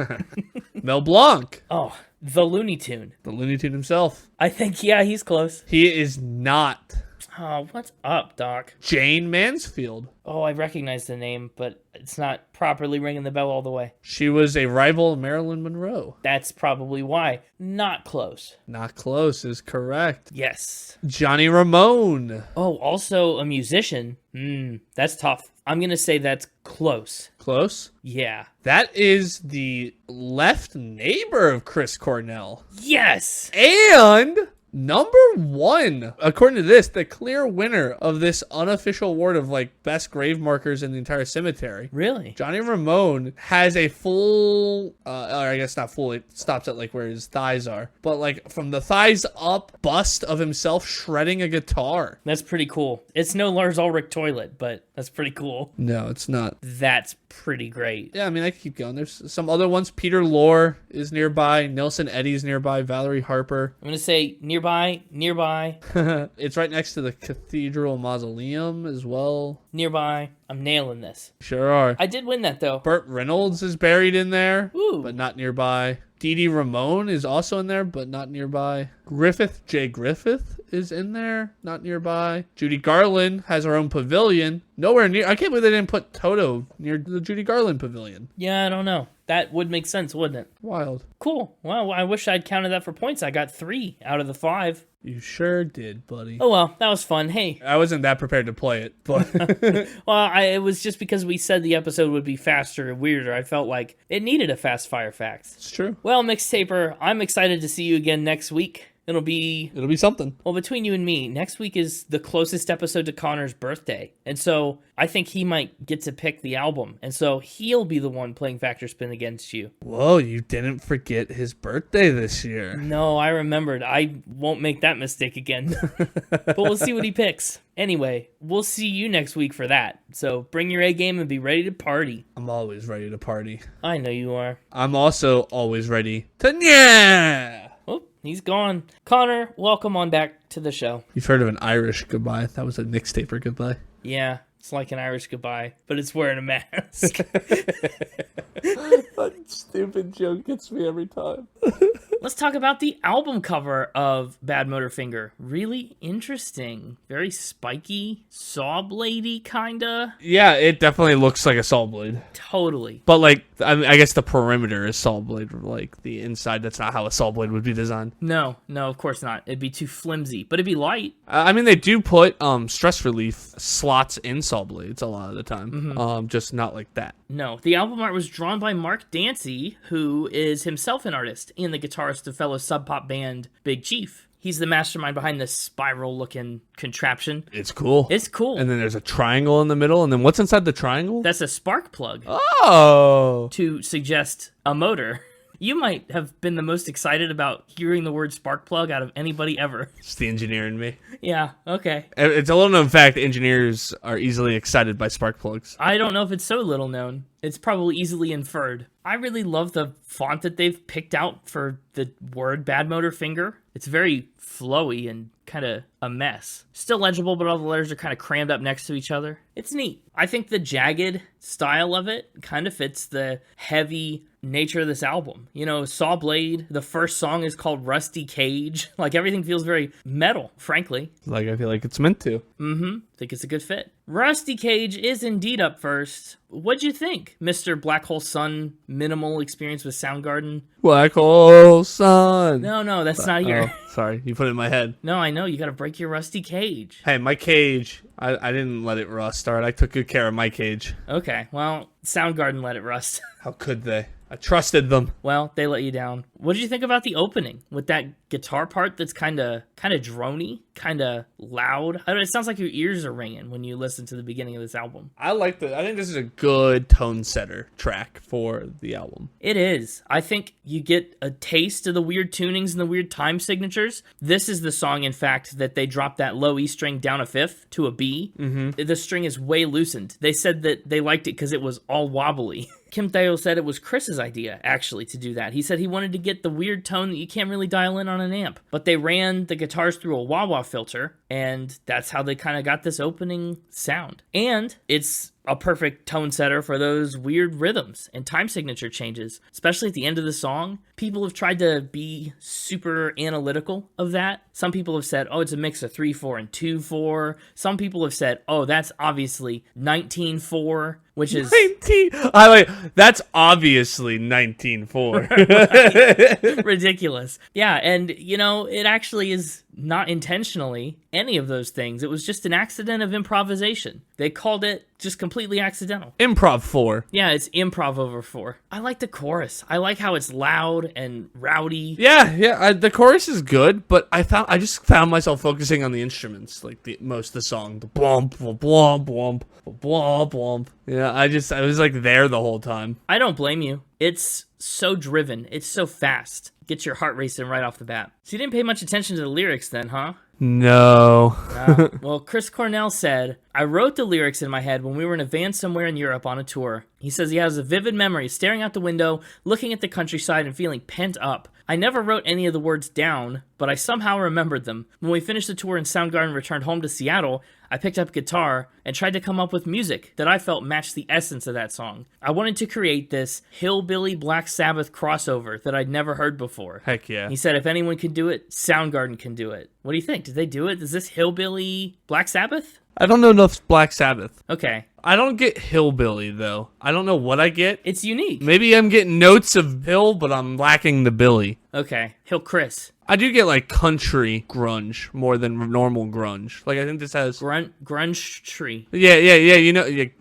Mel Blanc. Oh, the Looney Tune. The Looney Tune himself. I think, yeah, he's close. He is not. Oh, what's up, Doc? Jane Mansfield. Oh, I recognize the name, but it's not properly ringing the bell all the way. She was a rival of Marilyn Monroe. That's probably why. Not close. Not close is correct. Yes. Johnny Ramone. Oh, also a musician. That's tough. I'm going to say that's close. Close? Yeah. That is the left neighbor of Chris Cornell. Yes. And number one, according to this, the clear winner of this unofficial award of like best grave markers in the entire cemetery. Really? Johnny Ramone has a full, or I guess not full, it stops at like where his thighs are, but like from the thighs up, bust of himself shredding a guitar. That's pretty cool. It's no Lars Ulrich toilet, but that's pretty cool. No, it's not. That's pretty great. Yeah, I mean, I can keep going. There's some other ones. Peter Lorre is nearby. Nelson Eddy's nearby. Valerie Harper. I'm going to say nearby Nearby. It's right next to the Cathedral Mausoleum as well. Nearby. I'm nailing this. Sure are. I did win that, though. Burt Reynolds is buried in there, Ooh. but not nearby. Dee Dee Ramone is also in there, but not nearby. J. Griffith is in there, not nearby. Judy Garland has her own pavilion. Nowhere near. I can't believe they didn't put Toto near the Judy Garland pavilion. Yeah, I don't know. That would make sense, wouldn't it? Wild. Cool. Well, I wish I'd counted that for points. I got 3 out of the 5. You sure did, buddy. Oh, well, that was fun. Hey. I wasn't that prepared to play it, but... Well, it was just because we said the episode would be faster and weirder. I felt like it needed a fast fire facts. It's true. Well, Mixtaper, I'm excited to see you again next week. It'll be something. Well, between you and me, next week is the closest episode to Connor's birthday. And so I think he might get to pick the album. And so he'll be the one playing Factor Spin against you. Whoa, you didn't forget his birthday this year. No, I remembered. I won't make that mistake again. But we'll see what he picks. Anyway, we'll see you next week for that. So bring your A game and be ready to party. I'm always ready to party. I know you are. I'm also always ready to yeah. Oh, he's gone. Connor, welcome on back to the show. You've heard of an Irish goodbye. That was a Mixtaper goodbye. Yeah, it's like an Irish goodbye, but it's wearing a mask. That stupid joke gets me every time. Let's talk about the album cover of Badmotorfinger. Really interesting. Very spiky, saw bladey kinda. Yeah, it definitely looks like a saw blade. Totally. But like, I guess the perimeter is saw blade. Like the inside, that's not how a saw blade would be designed. No, of course not. It'd be too flimsy, but it'd be light. I mean, they do put stress relief slots in saw blades a lot of the time. Just not like that. No, the album art was drawn by Mark Dancy, who is himself an artist and the guitarist of fellow sub pop band Big Chief. He's the mastermind behind this spiral-looking contraption. It's cool. It's cool. And then there's a triangle in the middle, and then what's inside the triangle? That's a spark plug. Oh! To suggest a motor. You might have been the most excited about hearing the word spark plug out of anybody ever. It's the engineer in me. Yeah, okay. It's a little-known fact, engineers are easily excited by spark plugs. I don't know if it's so little known. It's probably easily inferred. I really love the font that they've picked out for the word Badmotorfinger. It's very flowy and kind of a mess. Still legible, but all the letters are kind of crammed up next to each other. It's neat. I think the jagged style of it kind of fits the heavy nature of this album. You know, Saw Blade, the first song is called Rusty Cage. Like, everything feels very metal, frankly. Like, I feel like it's meant to. Think it's a good fit. Rusty Cage is indeed up first. What'd you think, Mr. Black Hole Sun minimal experience with Soundgarden? Black Hole Sun. No, that's not here. Oh, sorry, you put it in my head. No, I know, you gotta break your rusty cage. Hey, my cage, I didn't let it rust, all right? I took good care of my cage. Okay, well, Soundgarden let it rust. How could they? I trusted them. Well, they let you down. What did you think about the opening with that guitar part that's kind of droney, kind of loud? I don't know, it sounds like your ears are ringing when you listen to the beginning of this album. I think this is a good tone setter track for the album. It is. I think you get a taste of the weird tunings and the weird time signatures. This is the song, in fact, that they dropped that low E string down a fifth to a B. The string is way loosened. They said that they liked it because it was all wobbly. Kim Thayil said it was Chris's idea, actually, to do that. He said he wanted to get the weird tone that you can't really dial in on an amp. But they ran the guitars through a wah-wah filter, and that's how they kind of got this opening sound. And it's a perfect tone setter for those weird rhythms and time signature changes, especially at the end of the song. People have tried to be super analytical of that. Some people have said, oh, it's a mix of 3/4 and 2/4. Some people have said, oh, that's obviously 19/4, which is 19. That's obviously 19/4. right? Ridiculous. Yeah, and you know, it actually is not intentionally any of those things. It was just an accident of improvisation. They called it just completely accidental. Improv 4. Yeah, it's improv over 4. I like the chorus. I like how it's loud and rowdy. Yeah. The chorus is good, but I just found myself focusing on the instruments, like most of the song. The blomp, blomp, blomp, blomp, blomp. Yeah, I was like there the whole time. I don't blame you. It's so driven. It's so fast. Gets your heart racing right off the bat. So you didn't pay much attention to the lyrics then, huh? No. Well, Chris Cornell said, I wrote the lyrics in my head when we were in a van somewhere in Europe on a tour. He says he has a vivid memory of staring out the window, looking at the countryside and feeling pent up. I never wrote any of the words down, but I somehow remembered them. When we finished the tour and Soundgarden returned home to Seattle, I picked up a guitar and tried to come up with music that I felt matched the essence of that song. I wanted to create this hillbilly Black Sabbath crossover that I'd never heard before. Heck yeah. He said if anyone can do it, Soundgarden can do it. What do you think? Did they do it? Is this hillbilly Black Sabbath? I don't know enough Black Sabbath. Okay. I don't get hillbilly, though. I don't know what I get. It's unique. Maybe I'm getting notes of hill, but I'm lacking the Billy. Okay. Hill Chris. I do get, like, country grunge more than normal grunge. Like, I think this has... Grunge tree. Yeah,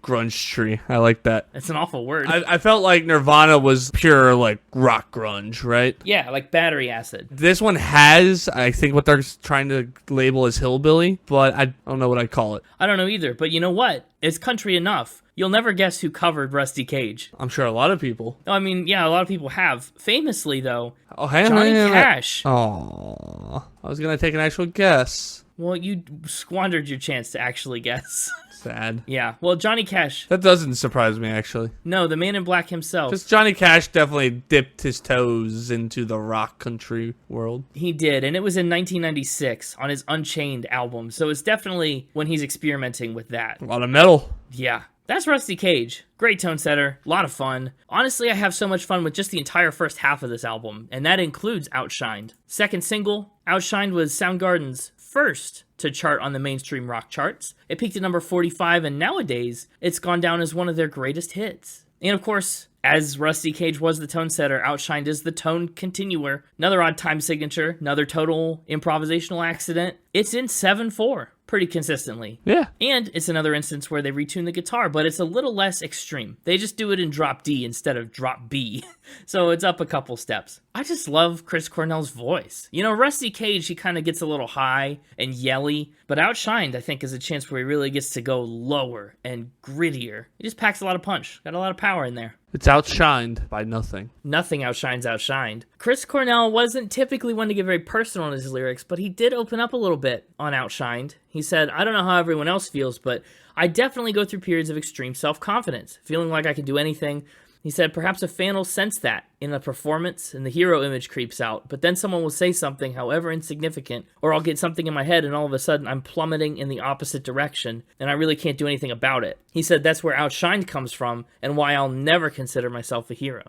grunge tree. I like that. That's an awful word. I felt like Nirvana was pure, like, rock grunge, right? Yeah, like battery acid. This one has, I think, what they're trying to label as hillbilly, but I don't know what I'd call it. I don't know either, but you know what? It's country enough. You'll never guess who covered Rusty Cage. I'm sure a lot of people. I mean, yeah, a lot of people have. Famously, though, Oh, hang on, Johnny hang on. Cash. Oh, I was going to take an actual guess. Well, you squandered your chance to actually guess. Sad. Yeah, well, Johnny Cash. That doesn't surprise me, actually. No, the Man in Black himself. Because Johnny Cash definitely dipped his toes into the rock country world. He did, and it was in 1996 on his Unchained album, so it's definitely when he's experimenting with that. A lot of metal. Yeah. That's Rusty Cage. Great tone setter, a lot of fun. Honestly, I have so much fun with just the entire first half of this album, and that includes Outshined. Second single, Outshined was Soundgarden's first to chart on the mainstream rock charts. It peaked at number 45, and nowadays, it's gone down as one of their greatest hits. And of course, as Rusty Cage was the tone setter, Outshined is the tone continuer. Another odd time signature, another total improvisational accident. It's in 7/4. Pretty consistently. Yeah. And it's another instance where they retune the guitar, but it's a little less extreme. They just do it in drop D instead of drop B. So it's up a couple steps. I just love Chris Cornell's voice. You know, Rusty Cage, he kind of gets a little high and yelly, but Outshined, I think, is a chance where he really gets to go lower and grittier. He just packs a lot of punch. Got a lot of power in there. It's outshined by nothing. Nothing outshines Outshined. Chris Cornell wasn't typically one to get very personal in his lyrics, but he did open up a little bit on Outshined. He said, I don't know how everyone else feels, but I definitely go through periods of extreme self-confidence, feeling like I can do anything. He said, perhaps a fan will sense that in a performance and the hero image creeps out, but then someone will say something, however insignificant, or I'll get something in my head and all of a sudden I'm plummeting in the opposite direction and I really can't do anything about it. He said that's where Outshined comes from and why I'll never consider myself a hero.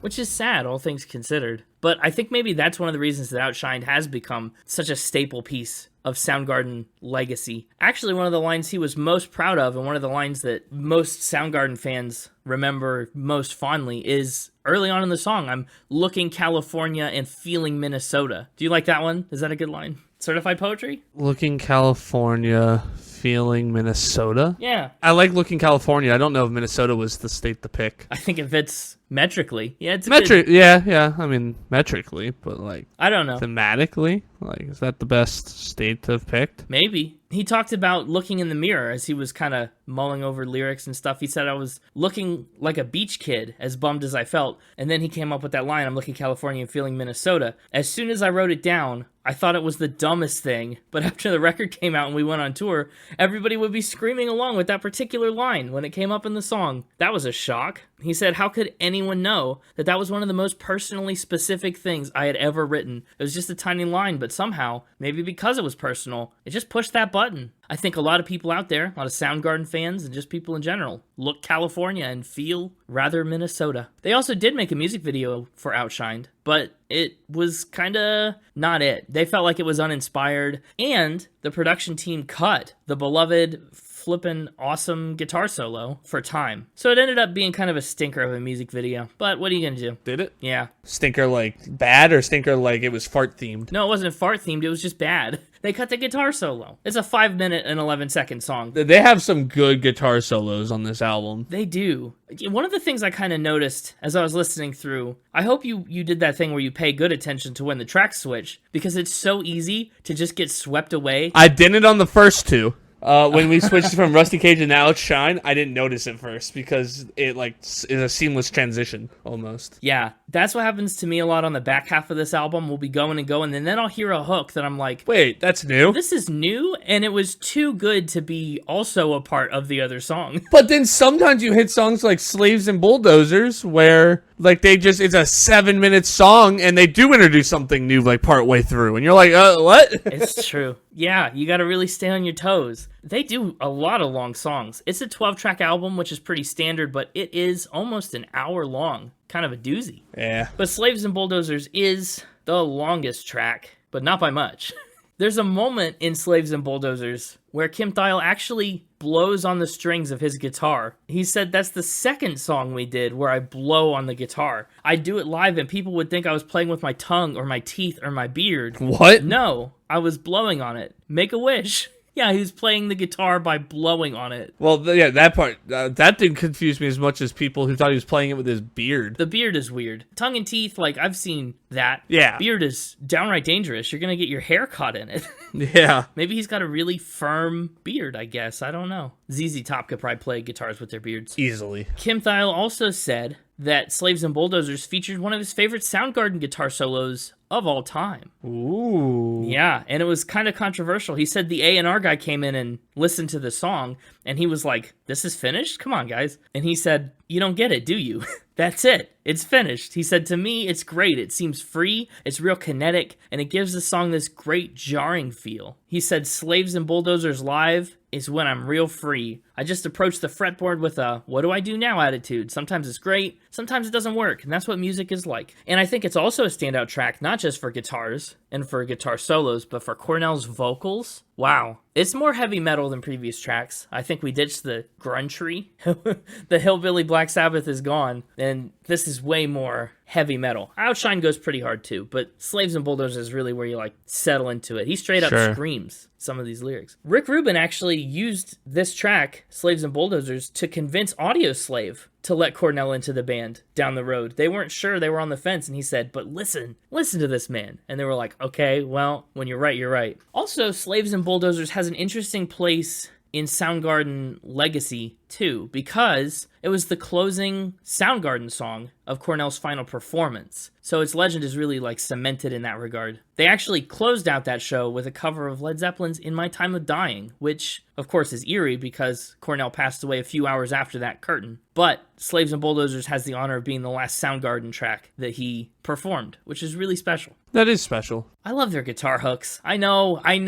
Which is sad, all things considered. But I think maybe that's one of the reasons that Outshined has become such a staple piece of Soundgarden legacy. Actually, one of the lines he was most proud of, and one of the lines that most Soundgarden fans remember most fondly, is early on in the song, I'm looking California and feeling Minnesota. Do you like that one? Is that a good line? Certified poetry? Looking California, feeling Minnesota? Yeah. I like looking California. I don't know if Minnesota was the state to pick. I think it fits metrically. Yeah, it's yeah. I mean, metrically, but like... I don't know. Thematically? Like, is that the best state to have picked? Maybe. He talked about looking in the mirror as he was kind of mulling over lyrics and stuff. He said, I was looking like a beach kid, as bummed as I felt. And then he came up with that line, I'm looking California and feeling Minnesota. As soon as I wrote it down, I thought it was the dumbest thing. But after the record came out and we went on tour, everybody would be screaming along with that particular line when it came up in the song. That was a shock. He said, how could anyone know that that was one of the most personally specific things I had ever written? It was just a tiny line, but somehow, maybe because it was personal, it just pushed that button. I think a lot of people out there, a lot of Soundgarden fans and just people in general, look California and feel rather Minnesota. They also did make a music video for Outshined, but it was kind of not it. They felt like it was uninspired, and the production team cut the beloved flippin' awesome guitar solo for Time. So it ended up being kind of a stinker of a music video, but what are you gonna do? Did it? Yeah. Stinker like bad or stinker like it was fart themed? No, it wasn't fart themed, it was just bad. They cut the guitar solo. It's a 5-minute and 11-second song. They have some good guitar solos on this album. They do. One of the things I kind of noticed as I was listening through, I hope you did that thing where you pay good attention to when the tracks switch, because it's so easy to just get swept away. I didn't on the first two. When we switched from Rusty Cage and now Outshined, I didn't notice it first because it like is a seamless transition almost. Yeah, that's what happens to me a lot on the back half of this album. We'll be going and going, and then I'll hear a hook that I'm like, wait, that's new? This is new, and it was too good to be also a part of the other song. But then sometimes you hit songs like Slaves and Bulldozers where Like it's a 7-minute song and they do introduce something new like part way through. And you're like, what? It's true. Yeah, you got to really stay on your toes. They do a lot of long songs. It's a 12-track album, which is pretty standard, but it is almost an hour long. Kind of a doozy. Yeah. But Slaves and Bulldozers is the longest track, but not by much. There's a moment in Slaves and Bulldozers where Kim Thayil actually blows on the strings of his guitar. He said, that's the second song we did where I blow on the guitar. I do it live and people would think I was playing with my tongue or my teeth or my beard. What? No, I was blowing on it. Make a wish. Yeah, he was playing the guitar by blowing on it. Well, yeah, that part, that didn't confuse me as much as people who thought he was playing it with his beard. The beard is weird. Tongue and teeth, like, I've seen that. Yeah. Beard is downright dangerous. You're going to get your hair caught in it. Yeah. Maybe he's got a really firm beard, I guess. I don't know. ZZ Top could probably play guitars with their beards. Easily. Kim Thayil also said that Slaves and Bulldozers featured one of his favorite Soundgarden guitar solos of all time. Ooh. Yeah, and it was kind of controversial. He said the A&R guy came in and listened to the song, and he was like, this is finished? Come on, guys. And he said, you don't get it, do you? That's it. It's finished. He said, to me, it's great. It seems free, it's real kinetic, and it gives the song this great jarring feel. He said, Slaves and Bulldozers live is when I'm real free. I just approach the fretboard with a, what do I do now attitude. Sometimes it's great, sometimes it doesn't work, and that's what music is like. And I think it's also a standout track, not just for guitars and for guitar solos, but for Cornell's vocals. Wow. It's more heavy metal than previous tracks. I think we ditched the grungery. The hillbilly Black Sabbath is gone, and this is way more heavy metal. Outshined goes pretty hard too, but Slaves and Bulldozers is really where you like settle into it. He straight up screams some of these lyrics. Rick Rubin actually used this track, Slaves and Bulldozers, to convince Audioslave to let Cornell into the band down the road. They weren't sure, they were on the fence, and he said, but listen to this man. And they were like, okay, well, when you're right, you're right. Also, Slaves and Bulldozers has an interesting place in Soundgarden legacy too, because it was the closing Soundgarden song of Cornell's final performance. So its legend is really like cemented in that regard. They actually closed out that show with a cover of Led Zeppelin's In My Time of Dying, which of course is eerie because Cornell passed away a few hours after that curtain. But Slaves and Bulldozers has the honor of being the last Soundgarden track that he performed, which is really special. That is special. I love their guitar hooks. I know. I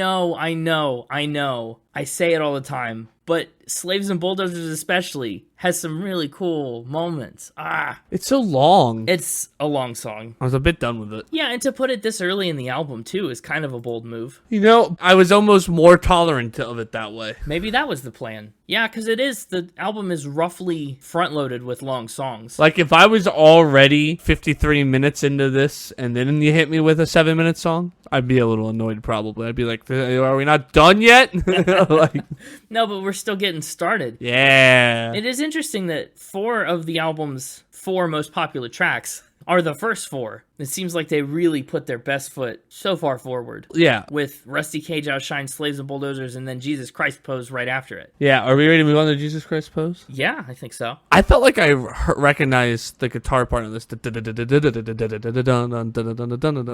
say it all the time, but Slaves and Bulldozers especially has some really cool moments. It's so long. It's a long song. I was a bit done with it. Yeah, and to put it this early in the album too is kind of a bold move. You know, I was almost more tolerant of it that way. Maybe that was the plan. Yeah, because the album is roughly front-loaded with long songs. Like, if I was already 53 minutes into this, and then you hit me with a 7-minute song, I'd be a little annoyed probably. I'd be like, are we not done yet? Like, no, but we're still getting started. Yeah. It is interesting that 4 of the album's 4 most popular tracks are the first 4. It seems like they really put their best foot so far forward. Yeah. With Rusty Cage, Outshined, Slaves and Bulldozers, and then Jesus Christ Pose right after it. Yeah, are we ready to move on to Jesus Christ Pose? Yeah, I think so. I felt like I recognized the guitar part of this.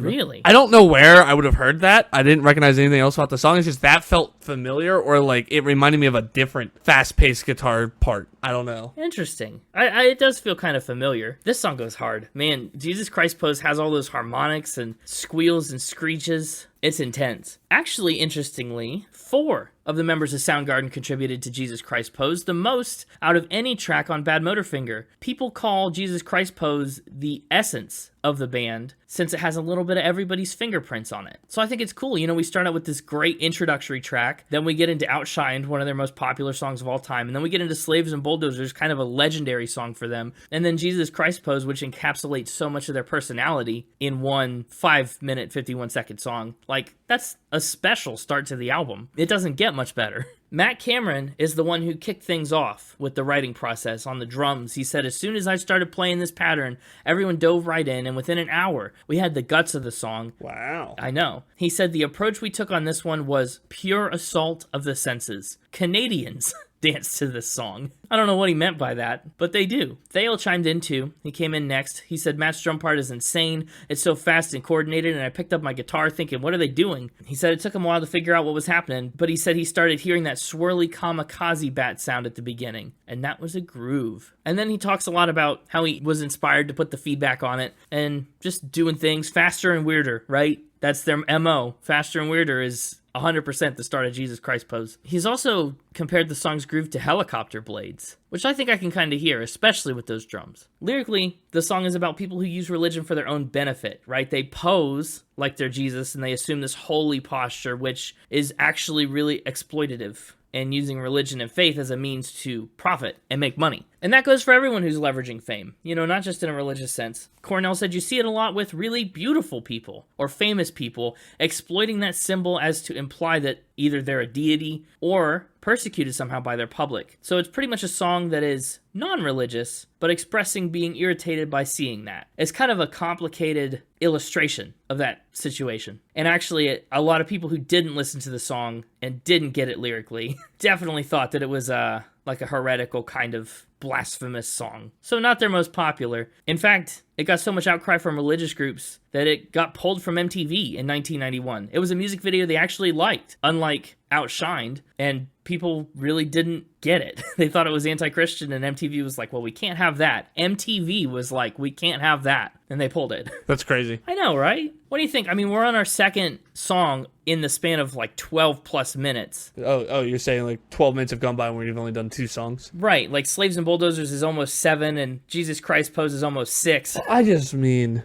Really? I don't know where I would have heard that. I didn't recognize anything else about the song. It's just that felt familiar, or like it reminded me of a different fast-paced guitar part. I don't know. Interesting. It does feel kind of familiar. This song goes hard. Man, Jesus Christ Pose has all those harmonics and squeals and screeches. It's intense. Actually, interestingly, 4 of the members of Soundgarden contributed to Jesus Christ Pose, the most out of any track on Badmotorfinger. People call Jesus Christ Pose the essence of the band, since it has a little bit of everybody's fingerprints on it. So I think it's cool. You know, we start out with this great introductory track, then we get into Outshined, one of their most popular songs of all time, and then we get into Slaves and Bulldozers, kind of a legendary song for them, and then Jesus Christ Pose, which encapsulates so much of their personality in one 5-minute, 51-second song. Like, that's a special start to the album. It doesn't get much better. Matt Cameron is the one who kicked things off with the writing process on the drums. He said, as soon as I started playing this pattern, everyone dove right in, and within an hour, we had the guts of the song. Wow. I know. He said the approach we took on this one was pure assault of the senses. Canadians. dance to this song. I don't know what he meant by that, but they do. Thayil chimed in too. He came in next. He said, Matt's drum part is insane. It's so fast and coordinated, and I picked up my guitar thinking, what are they doing? He said it took him a while to figure out what was happening, but he said he started hearing that swirly kamikaze bat sound at the beginning, and that was a groove. And then he talks a lot about how he was inspired to put the feedback on it and just doing things faster and weirder, right? That's their MO. Faster and weirder is 100% the start of Jesus Christ pose. He's also compared the song's groove to helicopter blades, which I think I can kind of hear, especially with those drums. Lyrically, the song is about people who use religion for their own benefit, right? They pose like they're Jesus and they assume this holy posture, which is actually really exploitative, and using religion and faith as a means to profit and make money. And that goes for everyone who's leveraging fame, not just in a religious sense. Cornell said you see it a lot with really beautiful people or famous people exploiting that symbol as to imply that either they're a deity or persecuted somehow by their public. So it's pretty much a song that is non-religious, but expressing being irritated by seeing that. It's kind of a complicated illustration of that situation. And actually, a lot of people who didn't listen to the song and didn't get it lyrically definitely thought that it was like a heretical kind of blasphemous song. So not their most popular. In fact, it got so much outcry from religious groups that it got pulled from MTV in 1991. It was a music video they actually liked, unlike Outshined, and people really didn't get it. They thought it was anti-Christian, and MTV was like, well, we can't have that. MTV was like, we can't have that, and they pulled it. That's crazy. I know, right? What do you think? I mean, we're on our second song in the span of like 12 plus minutes. Oh, you're saying like 12 minutes have gone by and we've only done 2 songs? Right, like Slaves and Bulldozers is almost 7, and Jesus Christ Pose is almost 6. I just mean,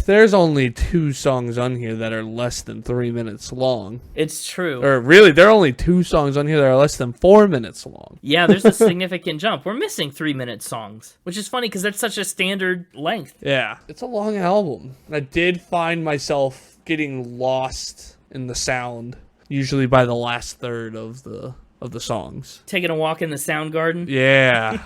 there's only 2 songs on here that are less than 3 minutes long. It's true. Or really, there are only 2 songs on here that are less than 4 minutes long. Yeah, there's a significant jump. We're missing 3-minute songs, which is funny because that's such a standard length. Yeah. It's a long album. I did find myself getting lost in the sound, usually by the last third of the songs. Taking a walk in the Soundgarden? Yeah.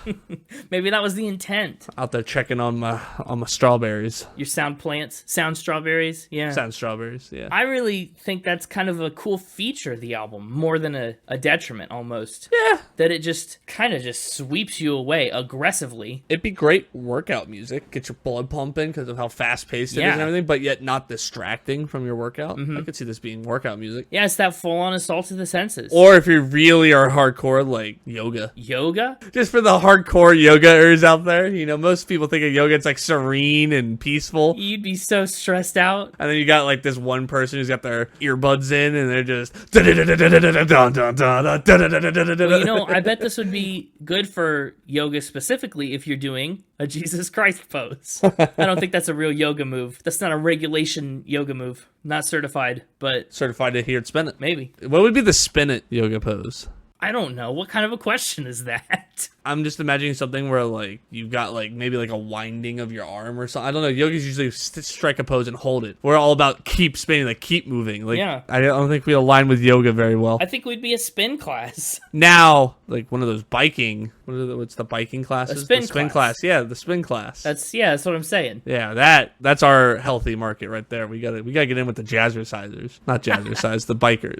Maybe that was the intent. Out there checking on my strawberries. Your sound plants? Sound strawberries? Yeah. Sound strawberries, yeah. I really think that's kind of a cool feature of the album, more than a detriment almost. Yeah. That it just kind of just sweeps you away aggressively. It'd be great workout music. Get your blood pumping because of how fast-paced it is and everything, but yet not distracting from your workout. Mm-hmm. I could see this being workout music. Yeah, it's that full-on assault to the senses. Or if you really are hardcore, like yoga. Yoga? Just for the hardcore yogaers out there. Most people think of yoga, it's like serene and peaceful. You'd be so stressed out. And then you got like this one person who's got their earbuds in and they're just... Well, I bet this would be good for yoga specifically if you're doing a Jesus Christ pose. I don't think that's a real yoga move. That's not a regulation yoga move. Not certified, but... Certified to hear it spin it. Maybe. What would be the spin it yoga pose? I don't know. What kind of a question is that? I'm just imagining something where like you've got like maybe like a winding of your arm or something. I don't know. Yogis usually strike a pose and hold it. We're all about keep spinning, like keep moving. Like, yeah. I don't think we align with yoga very well. I think we'd be a spin class. Now, like one of those biking. What's the biking classes? The spin class. Yeah, the spin class. That's what I'm saying. Yeah, that's our healthy market right there. We gotta get in with the jazzercisers, not jazzercise, the bikers.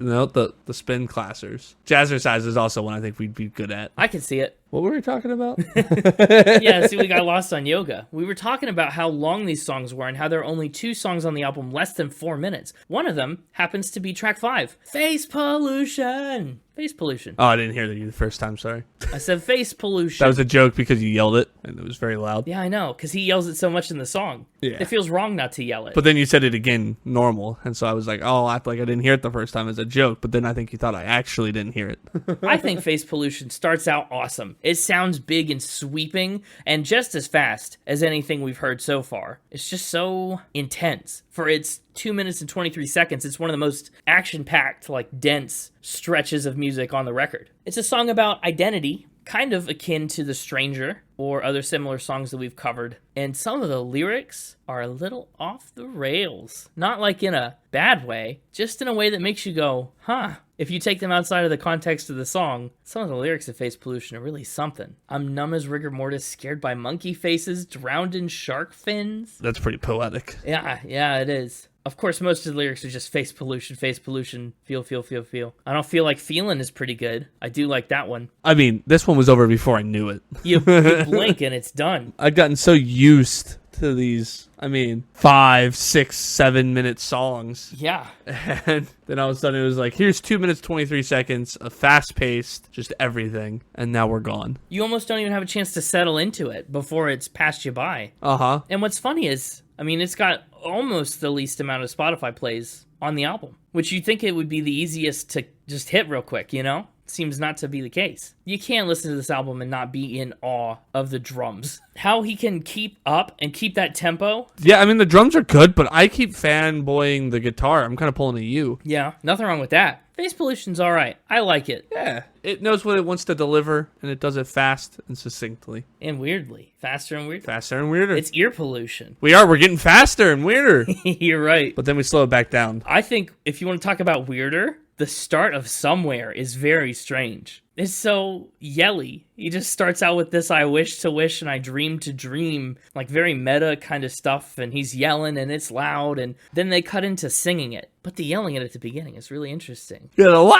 The spin classers. Jazzercise is also one I think we'd be good at. I can see it. What were we talking about? Yeah, see, we got lost on yoga. We were talking about how long these songs were and how there are only 2 songs on the album less than 4 minutes. One of them happens to be track 5, Face Pollution. Face pollution. Oh, I didn't hear you the first time, sorry. I said face pollution. That was a joke because you yelled it, and it was very loud. Yeah, I know, because he yells it so much in the song. Yeah. It feels wrong not to yell it. But then you said it again, normal, and so I was like, oh, I act like I didn't hear it the first time as a joke, but then I think you thought I actually didn't hear it. I think face pollution starts out awesome. It sounds big and sweeping, and just as fast as anything we've heard so far. It's just so intense. For its 2 minutes and 23 seconds, it's one of the most action-packed, like, dense stretches of music on the record. It's a song about identity, kind of akin to The Stranger or other similar songs that we've covered. And some of the lyrics are a little off the rails. Not like in a bad way, just in a way that makes you go, huh. If you take them outside of the context of the song, some of the lyrics of Face Pollution are really something. I'm numb as rigor mortis, scared by monkey faces, drowned in shark fins. That's pretty poetic. Yeah, it is. Of course, most of the lyrics are just face pollution, feel, feel, feel, feel. I don't feel like feeling is pretty good. I do like that one. I mean, this one was over before I knew it. You blink and it's done. I've gotten so used to these, 5, 6, 7 minute songs. Yeah. And then all of a sudden it was like, here's 2 minutes, 23 seconds of fast paced, just everything. And now we're gone. You almost don't even have a chance to settle into it before it's passed you by. Uh-huh. And what's funny is, it's got almost the least amount of Spotify plays on the album, which you'd think it would be the easiest to just hit real quick, Seems not to be the case. You can't listen to this album and not be in awe of the drums. How he can keep up and keep that tempo. Yeah, the drums are good, but I keep fanboying the guitar. I'm kind of pulling a U. Yeah, nothing wrong with that. Face pollution's all right. I like it. Yeah, it knows what it wants to deliver, and it does it fast and succinctly. And weirdly. Faster and weirder. Faster and weirder. It's ear pollution. We're getting faster and weirder. You're right. But then we slow it back down. I think if you want to talk about weirder, the start of Somewhere is very strange. It's so yelly. He just starts out with this, I wish to wish and I dream to dream, like very meta kind of stuff, and he's yelling and it's loud, and then they cut into singing it. But the yelling at the beginning is really interesting. Wow!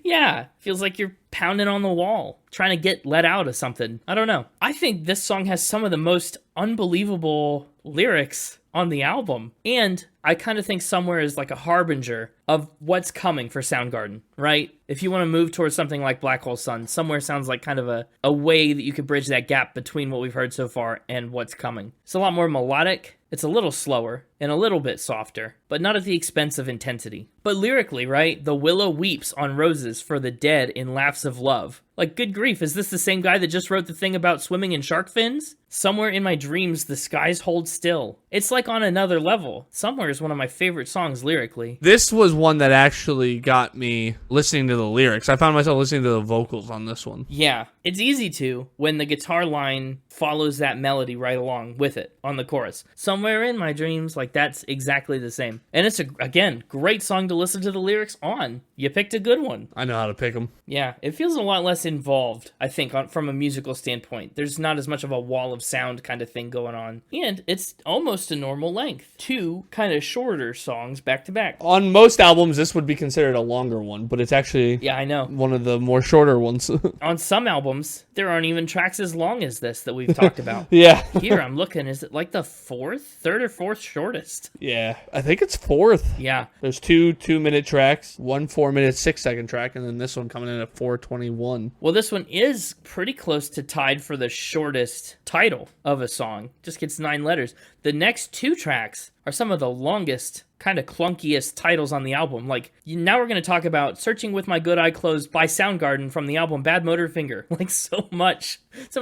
Yeah, feels like you're pounding on the wall, trying to get let out of something. I don't know. I think this song has some of the most unbelievable lyrics on the album, and I kind of think Somewhere is like a harbinger of what's coming for Soundgarden, right? If you want to move towards something like Black Hole Sun, Somewhere sounds like kind of a way that you could bridge that gap between what we've heard so far and what's coming. It's a lot more melodic, it's a little slower, and a little bit softer, but not at the expense of intensity. But lyrically, right? The willow weeps on roses for the dead in laughs of love. Like, good grief, is this the same guy that just wrote the thing about swimming in shark fins? Somewhere in my dreams, the skies hold still. It's like on another level. Somewhere is one of my favorite songs lyrically. This was one that actually got me listening to the lyrics. I found myself listening to the vocals on this one. Yeah, it's easy to when the guitar line follows that melody right along with it on the chorus. Somewhere in my dreams, like that's exactly the same. And it's, again, great song to listen to the lyrics on. You picked a good one. I know how to pick them. Yeah, it feels a lot less involved, I think, from a musical standpoint. There's not as much of a wall of sound kind of thing going on. And it's almost a normal length. 2 kind of shorter songs back to back. On most albums, this would be considered a longer one, but it's actually Yeah, I know. one of the more shorter ones. On some albums, there aren't even tracks as long as this that we've talked about. Yeah. Here, I'm looking, is it like the third or fourth shortest? Yeah. I think it's 4th. Yeah. There's 2 2-minute tracks, 1 4-minute 6-second track, and then this one coming in at 4:21. Well, this one is pretty close to tied for the shortest title of a song. Just gets 9 letters. The next 2 tracks are some of the longest, kind of clunkiest titles on the album. Like, now we're going to talk about Searching with My Good Eye Closed by Soundgarden from the album Badmotorfinger. Like, so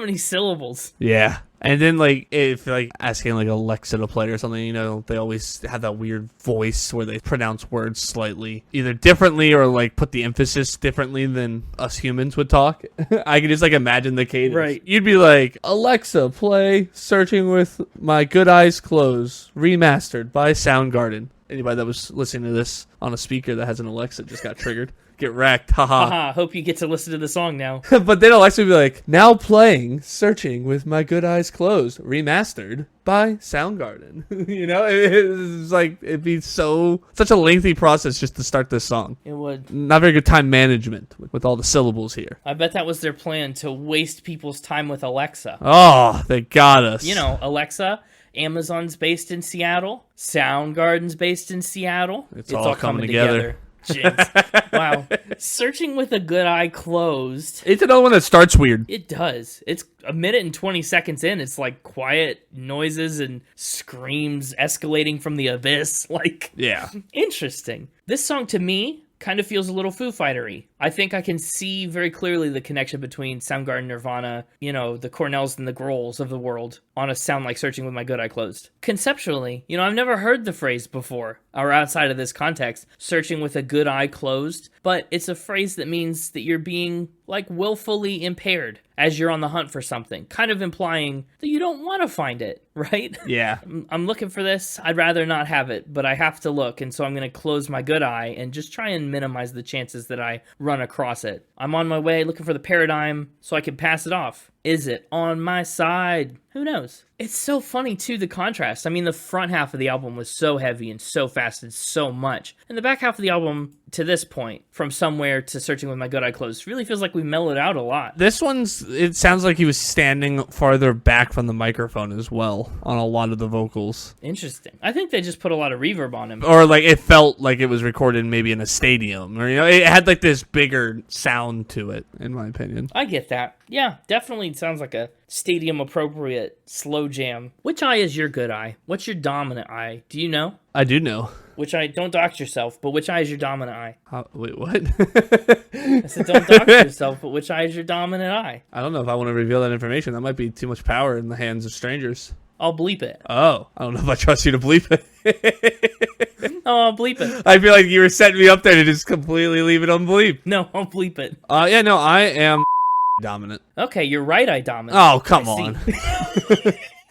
many syllables. Yeah. And then, if, asking, Alexa to play or something, they always have that weird voice where they pronounce words slightly, either differently or, put the emphasis differently than us humans would talk. I can just, imagine the cadence. Right. You'd be like, Alexa, play Searching with My Good Eyes Closed, remastered by Soundgarden. Anybody that was listening to this on a speaker that has an Alexa just got triggered. Get wrecked. Haha. Haha, hope you get to listen to the song now. But then Alexa would be like, now playing Searching with My Good Eyes Closed, remastered by Soundgarden. It's like, it'd be such a lengthy process just to start this song. It would. Not very good time management with all the syllables here. I bet that was their plan, to waste people's time with Alexa. Oh, they got us. Alexa, Amazon's based in Seattle. Soundgarden's based in Seattle. It's all coming together. Jinx. Wow. Searching with a Good Eye Closed. It's another one that starts weird. It does. It's a minute and 20 seconds in. It's like quiet noises and screams escalating from the abyss. Yeah. Interesting. This song to me kind of feels a little Foo Fighter-y. I think I can see very clearly the connection between Soundgarden, Nirvana, the Cornells and the Grohls of the world on a sound like Searching with My Good Eye Closed. Conceptually, I've never heard the phrase before, or outside of this context, searching with a good eye closed, but it's a phrase that means that you're being, willfully impaired as you're on the hunt for something, kind of implying that you don't want to find it, right? Yeah. I'm looking for this. I'd rather not have it, but I have to look, and so I'm going to close my good eye and just try and minimize the chances that I run across it. I'm on my way looking for the paradigm so I can pass it off. Is it on my side? Who knows? It's so funny, too, the contrast. I mean, the front half of the album was so heavy and so fast and so much. And the back half of the album, to this point, from Somewhere to Searching with My Good Eye Closed, really feels like we mellowed out a lot. This one's, it sounds like he was standing farther back from the microphone as well on a lot of the vocals. Interesting. I think they just put a lot of reverb on him. Or like it felt like it was recorded maybe in a stadium, or it had like this bigger sound to it, in my opinion. I get that. Yeah, definitely sounds like a stadium appropriate slow jam. Which eye is your good eye? What's your dominant eye? Do you know? I do know. Which eye? Don't dox yourself, but which eye is your dominant eye? Wait, what? I said don't dox yourself, but which eye is your dominant eye? I don't know if I want to reveal that information. That might be too much power in the hands of strangers. I'll bleep it. Oh, I don't know if I trust you to bleep it. Oh, I'll bleep it. I feel like you were setting me up there to just completely leave it unbleeped. No, I'll bleep it. Yeah, no, I am dominant. Okay, you're right eye dominant. Oh, come on.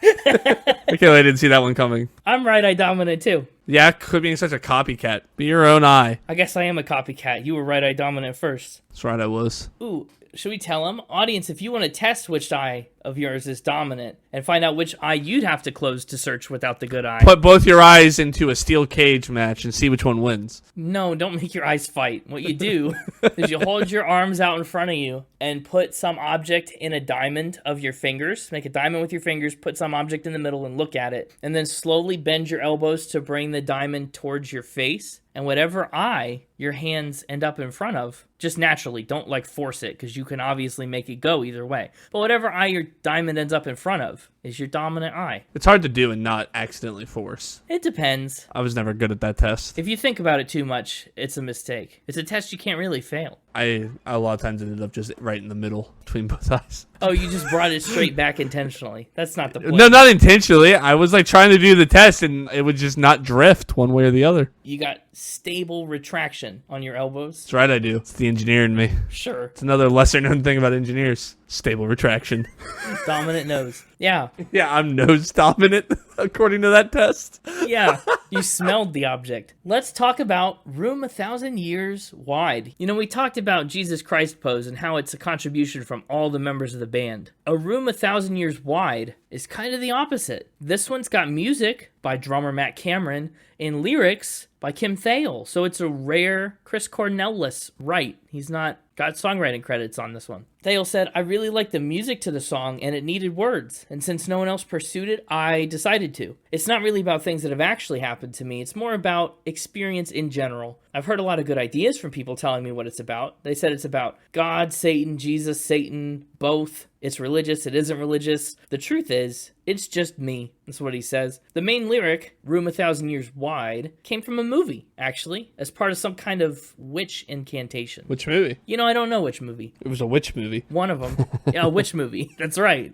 I can't believe I didn't see that one coming. I'm right eye dominant too. Yeah, quit being such a copycat. Be your own eye. I guess I am a copycat. You were right eye dominant first. That's right, I was. Ooh, should we tell them? Audience, if you want to test which eye of yours is dominant and find out which eye you'd have to close to search without the good eye. Put both your eyes into a steel cage match and see which one wins. No, don't make your eyes fight. What you do is you hold your arms out in front of you and put some object in a diamond of your fingers. Make a diamond with your fingers, put some object in the middle and look at it. And then slowly bend your elbows to bring the diamond towards your face. And whatever eye your hands end up in front of, just naturally, don't like force it, because you can obviously make it go either way. But whatever eye your diamond ends up in front of is your dominant eye. It's hard to do and not accidentally force. It depends. I was never good at that test. If you think about it too much, it's a mistake. It's a test you can't really fail. I a lot of times ended up just right in the middle between both eyes. Oh, you just brought it straight back intentionally. That's not the point. No, not intentionally. I was like trying to do the test and it would just not drift one way or the other. You got stable retraction on your elbows. That's right, I do. It's the engineer in me. Sure. It's another lesser known thing about engineers. Stable retraction. Dominant nose. Yeah. Yeah, I'm nose dominant according to that test. Yeah. You smelled the object. Let's talk about Room 1,000 Years Wide. You know, we talked about Jesus Christ Pose and how it's a contribution from all the members of the band. A Room 1,000 Years Wide is kind of the opposite. This one's got music by drummer Matt Cameron and lyrics by Kim Thayil. So it's a rare Chris Cornell-less write. He's not got songwriting credits on this one. Thayil said, I really liked the music to the song and it needed words. And since no one else pursued it, I decided to. It's not really about things that have actually happened to me. It's more about experience in general. I've heard a lot of good ideas from people telling me what it's about. They said it's about God, Satan, Jesus, Satan, both. It's religious, it isn't religious. The truth is, it's just me. That's what he says. The main lyric, Room 1,000 Years Wide, came from a movie, actually, as part of some kind of witch incantation. Which movie? You know, I don't know which movie. It was a witch movie. One of them. Yeah, a witch movie. That's right.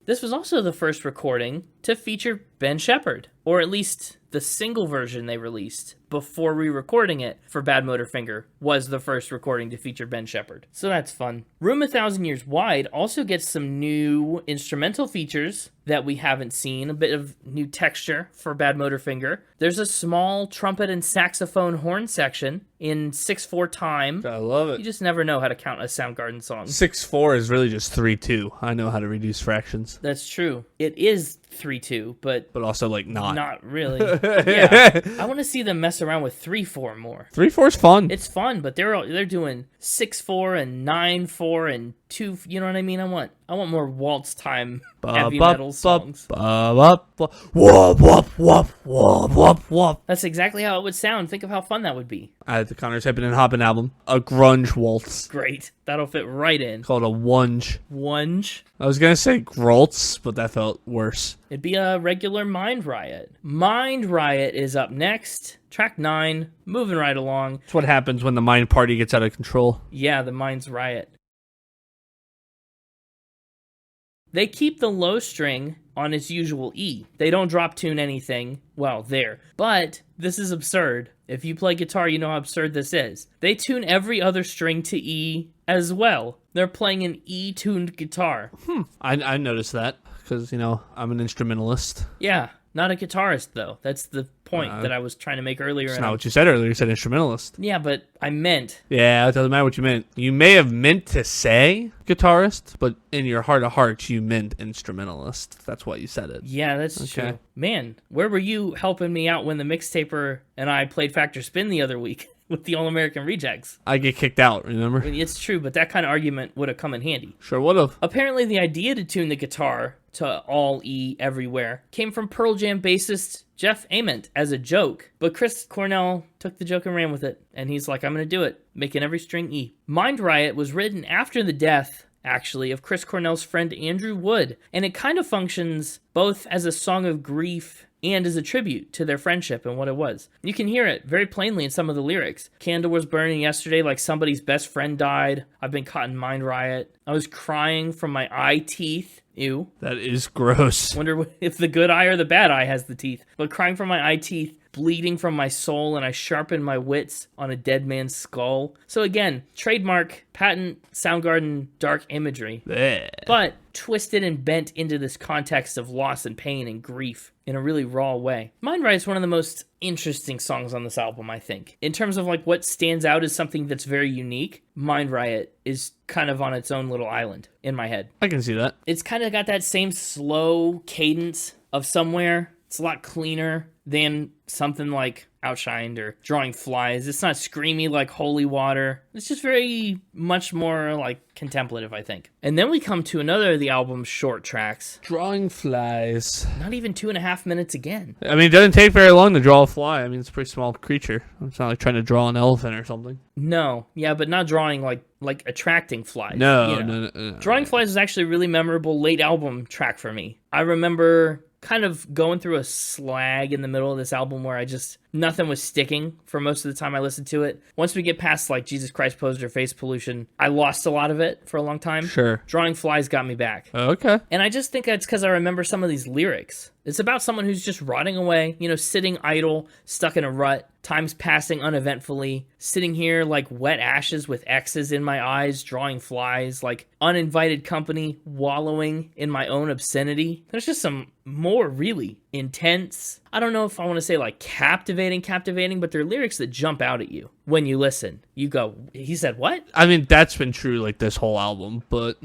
This was also the first recording to feature Ben Shepherd, or at least the single version they released before re-recording it for Badmotorfinger was the first recording to feature Ben Shepherd. So that's fun. Room 1,000 Years Wide also gets some new instrumental features that we haven't seen, a bit of new texture for Badmotorfinger. There's a small trumpet and saxophone horn section in 6/4 time. I love it. You just never know how to count a Soundgarden song. 6/4 is really just 3/2. I know how to reduce fractions. That's true. It is 3/2, but also like not really. Yeah, I want to see them mess around with 3/4 more. 3/4 is fun. It's fun, but they're doing 6/4 and 9/4 and 2. You know what I mean? I want more waltz time heavy metal songs. Wop wop wop wop. That's exactly how it would sound. Think of how fun that would be. I had the Connor's Hippin' and Hoppin' album, a grunge waltz. Great. That'll fit right in. Called a wunge. Wunge. I was gonna say groltz, but that felt worse. It'd be a regular Mind Riot. Mind Riot is up next. Track 9. Moving right along. It's what happens when the mind party gets out of control. Yeah, the Mind's Riot. They keep the low string on its usual E. They don't drop tune anything, well, there. But this is absurd. If you play guitar, you know how absurd this is. They tune every other string to E as well. They're playing an E-tuned guitar. I noticed that, because, I'm an instrumentalist. Yeah. not a guitarist, though. That's the point that I was trying to make earlier. That's not what you said earlier. You said instrumentalist. Yeah, but I meant... Yeah, it doesn't matter what you meant. You may have meant to say guitarist, but in your heart of hearts, you meant instrumentalist. That's why you said it. Yeah, that's true. Man, where were you helping me out when the mixtaper and I played Factor Spin the other week with the All-American Rejects? I get kicked out, remember? I mean, it's true, but that kind of argument would have come in handy. Sure would have. Apparently, the idea to tune the guitar to all E everywhere came from Pearl Jam bassist Jeff Ament as a joke, but Chris Cornell took the joke and ran with it, and he's like, I'm going to do it, making every string E. Mind Riot was written after the death, actually, of Chris Cornell's friend Andrew Wood, and it kind of functions both as a song of grief and as a tribute to their friendship and what it was. You can hear it very plainly in some of the lyrics. Candle was burning yesterday like somebody's best friend died. I've been caught in Mind Riot. I was crying from my eye teeth. Ew. That is gross. Wonder if the good eye or the bad eye has the teeth. But crying from my eye teeth, bleeding from my soul, and I sharpened my wits on a dead man's skull. So again, trademark, patent, Soundgarden dark imagery. Blech. But twisted and bent into this context of loss and pain and grief in a really raw way. Mind Riot's one of the most interesting songs on this album, I think. In terms of like what stands out as something that's very unique, Mind Riot is kind of on its own little island in my head. I can see that. It's kind of got that same slow cadence of Somewhere. It's a lot cleaner than something like Outshined or Drawing Flies. It's not screamy like Holy Water. It's just very much more like contemplative, I think. And then we come to another of the album's short tracks. Drawing Flies. Not even 2.5 minutes again. I mean, it doesn't take very long to draw a fly. I mean, it's a pretty small creature. It's not like trying to draw an elephant or something. No, yeah, but not drawing like attracting flies. No, you know. no. Drawing Flies is actually a really memorable late album track for me. I remember kind of going through a slag in the middle of this album where nothing was sticking for most of the time I listened to it. Once we get past like Jesus Christ Posed or Face Pollution, I lost a lot of it for a long time. Sure. Drawing Flies got me back. Okay. And I just think that's because I remember some of these lyrics. It's about someone who's just rotting away, sitting idle, stuck in a rut, time's passing uneventfully, sitting here like wet ashes with X's in my eyes, drawing flies, like uninvited company, wallowing in my own obscenity. There's just some more really intense, I don't know if I want to say like captivating, but they're lyrics that jump out at you when you listen. You go, he said what? I mean, that's been true like this whole album, but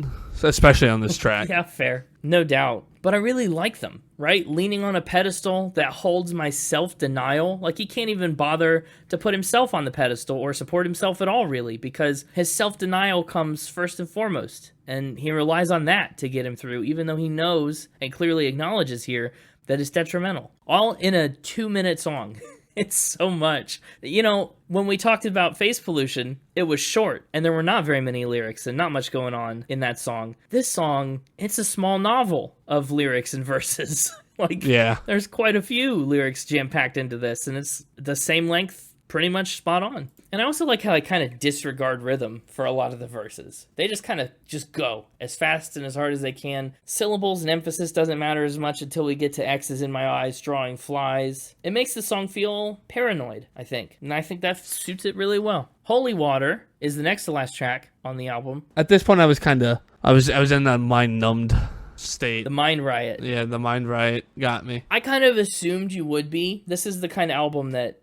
especially on this track. Yeah, fair. No doubt. But I really like them, right? Leaning on a pedestal that holds my self-denial. Like he can't even bother to put himself on the pedestal or support himself at all, really, because his self-denial comes first and foremost. And he relies on that to get him through, even though he knows and clearly acknowledges here that it's detrimental. All in a 2-minute song. It's so much. When we talked about Face Pollution, it was short, and there were not very many lyrics and not much going on in that song. This song, it's a small novel of lyrics and verses. There's quite a few lyrics jam-packed into this, and it's the same length, pretty much spot on. And I also like how I kind of disregard rhythm for a lot of the verses. They just kind of just go as fast and as hard as they can. Syllables and emphasis doesn't matter as much until we get to X's in my eyes, drawing flies. It makes the song feel paranoid, I think. And I think that suits it really well. Holy Water is the next to last track on the album. At this point, I was in that mind-numbed state. The Mind Riot. Yeah, the Mind Riot got me. I kind of assumed you would be. This is the kind of album that,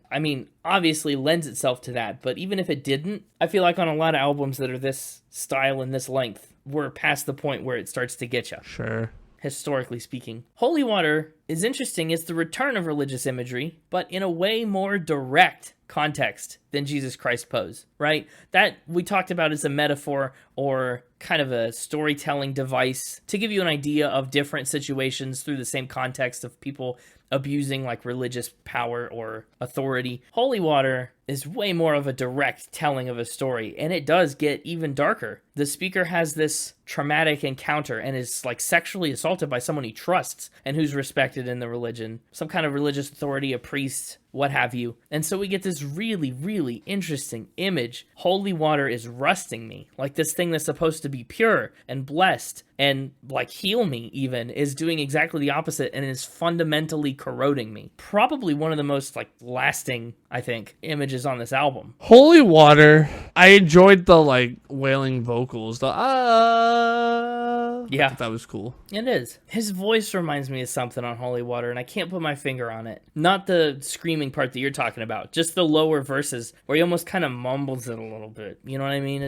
obviously lends itself to that, but even if it didn't, I feel like on a lot of albums that are this style and this length, we're past the point where it starts to get you. Sure. Historically speaking. Holy Water is interesting. It's the return of religious imagery, but in a way more direct context than Jesus Christ Pose, right? That we talked about as a metaphor or kind of a storytelling device to give you an idea of different situations through the same context of people abusing like religious power or authority. Holy Water is way more of a direct telling of a story, and it does get even darker. The speaker has this traumatic encounter and is like sexually assaulted by someone he trusts and who's respected in the religion, some kind of religious authority, a priest, what have you. And so we get this really, really interesting image. Holy water is rusting me. Like this thing that's supposed to be pure and blessed and like heal me even is doing exactly the opposite and is fundamentally corroding me. Probably one of the most like lasting, I think, images on this album. Holy Water, I enjoyed the like wailing vocals, the Yeah. I thought that was cool. It is. His voice reminds me of something on Holy Water, and I can't put my finger on it. Not the screaming part that you're talking about, just the lower verses where he almost kind of mumbles it a little bit. You know what I mean?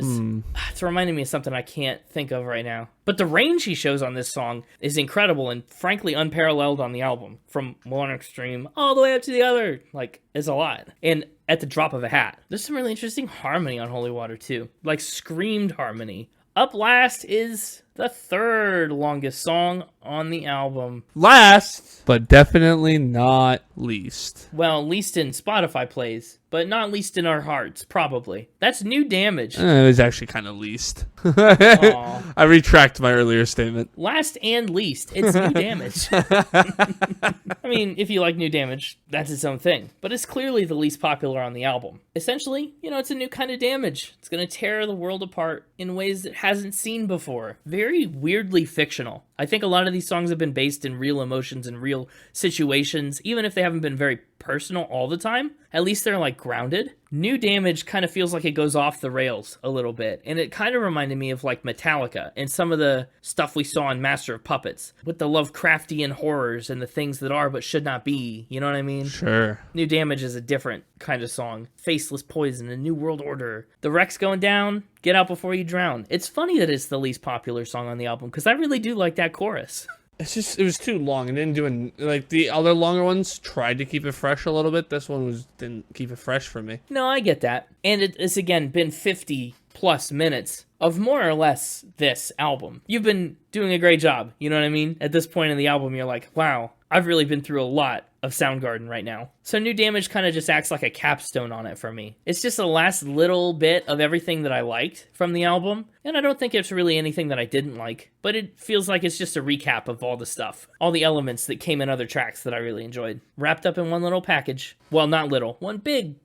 It's reminding me of something I can't think of right now. But the range he shows on this song is incredible and frankly unparalleled on the album. From one extreme all the way up to the other. Like, it's a lot. And at the drop of a hat. There's some really interesting harmony on Holy Water, too. Like, screamed harmony. Up Last is the third longest song on the album. Last, but definitely not least. Well, least in Spotify plays, but not least in our hearts, probably. That's New Damage. It was actually kind of least. Aw. I retract my earlier statement. Last and least, it's New Damage. I mean, if you like New Damage, that's its own thing. But it's clearly the least popular on the album. Essentially, it's a new kind of damage. It's going to tear the world apart in ways it hasn't seen before. Very weirdly fictional. I think a lot of these songs have been based in real emotions and real situations, even if they haven't been very personal all the time. At least they're like grounded. New Damage kind of feels like it goes off the rails a little bit, and it kind of reminded me of like Metallica and some of the stuff we saw in Master of Puppets with the Lovecraftian horrors and the things that are but should not be. You know what I mean? Sure. New Damage is a different kind of song. Faceless Poison, A New World Order. The wreck's going down. Get Out Before You Drown. It's funny that it's the least popular song on the album because I really do like that chorus. It was too long. It didn't do like the other longer ones tried to keep it fresh a little bit. This one didn't keep it fresh for me. No, I get that. And it's again been 50 plus minutes of more or less this album. You've been doing a great job. You know what I mean? At this point in the album, you're like, wow, I've really been through a lot of Soundgarden right now. So New Damage kind of just acts like a capstone on it for me. It's just the last little bit of everything that I liked from the album, and I don't think it's really anything that I didn't like, but it feels like it's just a recap of all the stuff, all the elements that came in other tracks that I really enjoyed, wrapped up in one little package. Well, not little, one big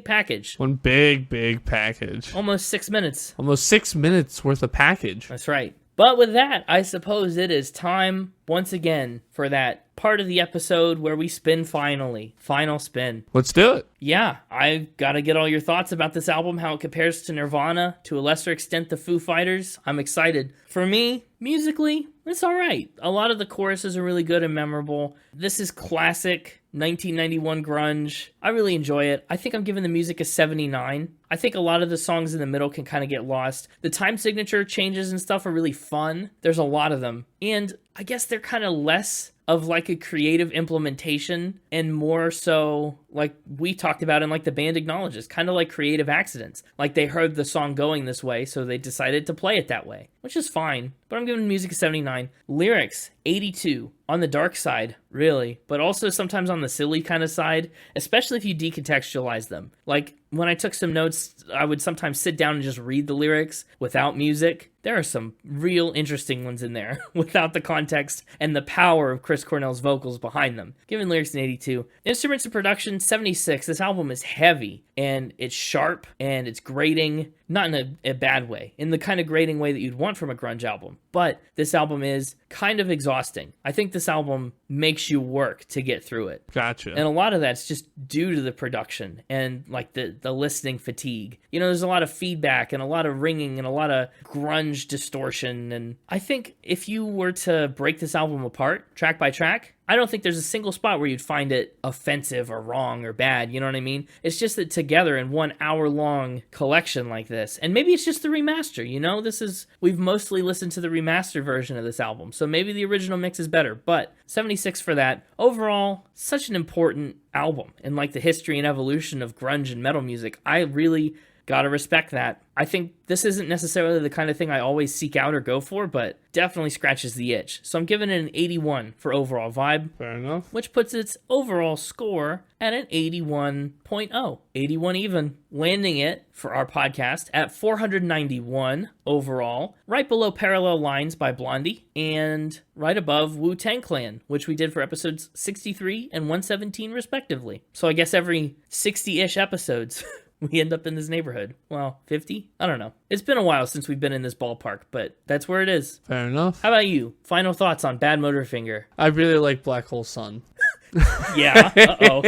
package. One big package. Almost 6 minutes. Almost 6 minutes worth of package. That's right. But with that, I suppose it is time, once again, for that part of the episode where we spin finally. Final spin. Let's do it. Yeah, I've got to get all your thoughts about this album, how it compares to Nirvana, to a lesser extent the Foo Fighters. I'm excited. For me, musically, it's all right. A lot of the choruses are really good and memorable. This is classic 1991 grunge. I really enjoy it. I think I'm giving the music a 79. I think a lot of the songs in the middle can kind of get lost. The time signature changes and stuff are really fun. There's a lot of them. And I guess they're kind of less of like a creative implementation and more so like we talked about and like the band acknowledges, kind of like creative accidents. Like they heard the song going this way, so they decided to play it that way, which is fine. But I'm giving music a 79. Lyrics, 82. On the dark side, really, but also sometimes on the silly kind of side, especially if you decontextualize them. Like when I took some notes, I would sometimes sit down and just read the lyrics without music. There are some real interesting ones in there without the context and the power of Chris Cornell's vocals behind them. Giving lyrics an 82. Instruments and production, 76. This album is heavy and it's sharp and it's grating, not in a bad way, in the kind of grating way that you'd want from a grunge album. But this album is kind of exhausting. I think this album makes you work to get through it. Gotcha. And a lot of that's just due to the production and like the listening fatigue. There's a lot of feedback and a lot of ringing and a lot of grunge distortion. And I think if you were to break this album apart, track by track, I don't think there's a single spot where you'd find it offensive or wrong or bad, you know what I mean? It's just that together in 1 hour-long collection like this, and maybe it's just the remaster, we've mostly listened to the remastered version of this album, so maybe the original mix is better, but 76 for that. Overall, such an important album in like the history and evolution of grunge and metal music. I really gotta respect that. I think this isn't necessarily the kind of thing I always seek out or go for, but definitely scratches the itch. So I'm giving it an 81 for overall vibe. Fair enough. Which puts its overall score at an 81.0. 81 even. Landing it for our podcast at 491 overall. Right below Parallel Lines by Blondie. And right above Wu-Tang Clan, which we did for episodes 63 and 117 respectively. So I guess every 60-ish episodes we end up in this neighborhood. Well, 50? I don't know. It's been a while since we've been in this ballpark, but that's where it is. Fair enough. How about you? Final thoughts on Badmotorfinger? I really like Black Hole Sun. Yeah. Uh-oh.